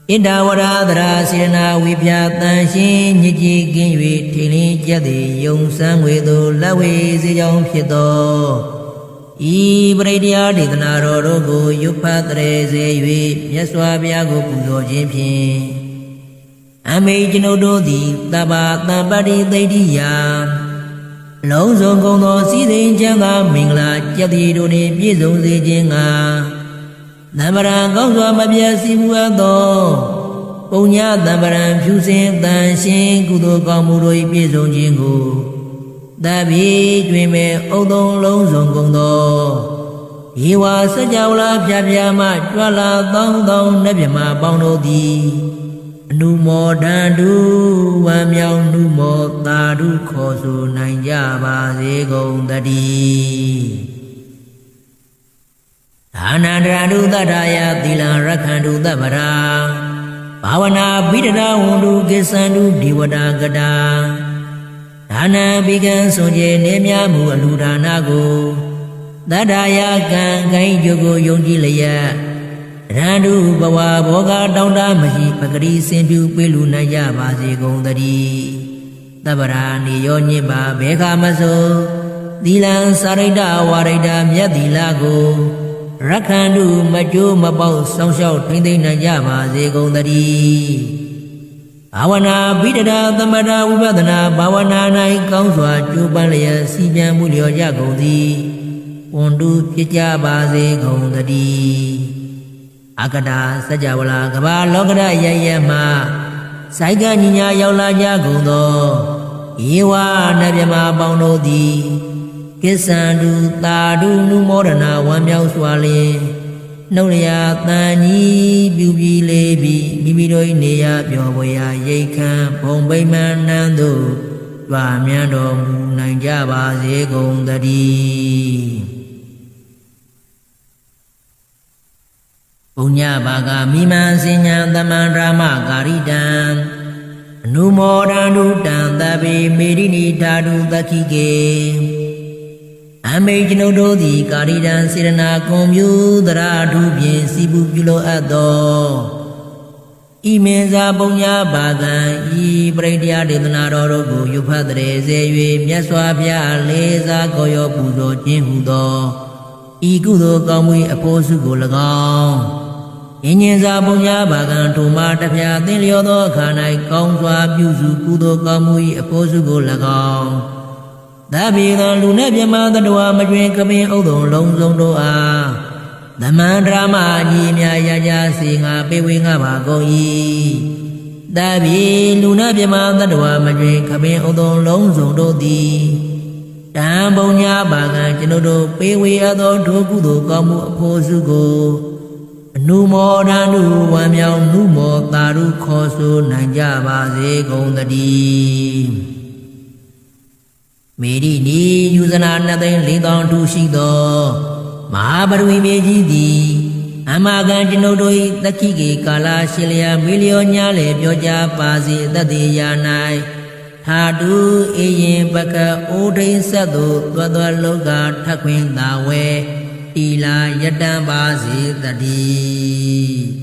ဣဒဝရသရာစေနာဝိဖြာတန်ရှင်ညစ်ကြေးကင်း၍ထိလင်းကျက်သည်ယုံစံငွေသို့လက်ဝေစေကြောင်းဖြစ်သောဤပရိတရားဒေသနာတော်တို့ကိုရွတ်ဖတ်တရေစေ၍မြတ်စွာဘုရားကိုပူဇော်ခြင်းဖြင့်အမိကျွန်ုပ်တို့သည်သဗ္ဗသံပါတိသိတိယံလုံးစုံကုန်သောစည်းစိမ်ချမ်းသာမင်္ဂလာကျက်သည်တို့နှင့်ပြည့်စုံစေခြင်းငှာသမ္ဗရံကောင်းစွာမပြည့်စုံမှုသောပုညသမ္ဗရံဖြူစင်တန်ရှင်ကုသိုလ်ကောင်းမှုတို့၏ပြည့်စုံခြင်းကိုသဗ္ဗေတွင်မဲ့ဥဒုံလုံးစုံကုန်သောယေဝစัจ java လာဖြာဖြာမှကြွလာသောနတ်မြမပေါင်းတို့သည်အနုမောဒန္တုဝံမြောင်နုမောသာဓုခေါ်ဆိုနိုင်ကြပါစေကုန်သတည်းဒါနန္တရာဓုတတ္ထာယသီလံရက္ခန္တုသဗ္ဗရာဘာဝနာဘိဒရာဝန္တုကိသန္တုဒီဝတာကတာဒါနံဘိကံစွန်ကျေနေမြမှုအလူဒါနကိုတတ္ထာယကံကိုင်းကျုပ်ကိုယုံကြည်လျက်ရန္တုဘဝဘောဂတောင်းတမရှိပဂရိစင်ပြုပေးလူနိုင်ကြပါစေကုန်သတည်းသဗ္ဗရာနေရောညစ်ပါဘေခမဆိုသီလံစာရိတ္တဝါရိတ္တမြတ်သီလကိုရက္ခန္တုမကျိုးမပေါက်ဆောင်းလျှောက်ထိမ့်သိမ့်နိုင်ကြပါစေကုန်သတည်းဘာဝနာဘိဒရာသမထဝိပဿနာဘာဝနာ၌ကောင်းစွာကြိုးပမ်းလျက်စီပြန်မှုလျော်ကြကုန်သည်ဝန်တုဖြစ်ကြပါစေကုန်သတည်းအကတာစัจ java လာကဘာလောကရရရမှစိုက်ကညီညာရောက်လာကြကုန်သောယေဝနတ်မြမပေါင်းတို့သည်ကိစ္ဆန္တုသာဓုနုမောဒနာဝမ်းမြောက်စွာလျင်နှုတ်လျာတန်ကြီးပြူပြီးလေးပြီးမိမိတို့၏နေရပျော်ပွဲရာရိတ်ခမ်းဘုံဗိမာန်နန်းသို့ကြွားမြန်းတော်မူနိုင်ကြပါစေကုန်သတည်းပုညဘာဂမိမံစဉ္ညာသမန္ဓမ္မကာရိတံအနုမောဒန္တုတံသဗ္ဗေမေရိနိဓာတုသက္ခိကေအမိကျွန်ုပ်တို့သည်ကာရိတံစေရနာကွန်မြူသရဓုဖြင့်စီပူပြုလိုအပ်သောဤမင်းစာပုညဘာဂံဤပရိတရားဒေသနာတော်တို့ကိုရွတ်ဖတ်တရေစေ၍မြတ်စွာဘုရားလေးစားကောရောပူဇော်ခြင်းဟူသောဤကုသိုလ်ကောင်းမှုအဖို့စုကို၎င်းဉ္ဉ္စာပုညဘာဂံထိုမှာတဖြာသင်လျောသောအခါ၌ကောင်းစွာပြုစုကုသိုလ်ကောင်းမှု၏အဖို့စုကို၎င်းသဗ္ဗေသံလူနဲ့မြမသတ္တဝါမကျွင်ကပင်ဥဒုံလုံးစုံတို့အားသမန္ဓရာမညီမြရကြစေငါပေးဝေငါပါကုန်၏သဗ္ဗေလူနဲ့မြမသတ္တဝါမကျွင်ကပင်ဥဒုံလုံးစုံတို့သည်တံပုညဘာကံကျွန်ုပ်တို့ပေးဝေအပ်သောဒုကုသိုလ်ကောင်းမှုအဖို့စုကိုအနုမောဒန္တုဝံမြောင်နုမောသာဓုခေါ်ဆိုနိုင်ကြပါစေကုန်သတည်းမေရိနီယူဇနာ2သိန်း4,000ထုရှိသောမဟာပရဝီမြေကြီးသည်အမဂံကျွန်ုပ်တို့၏သက္ခိကေကာလရှိလျာမေလျောညာလေပြောကြားပါစေတတ်သည်ယာ၌ထာတုအေရင်ပကအိုဒိန်ဆက်သို့သွားလောကထခွင်သာဝဲတီလာယတံပါစေတည်း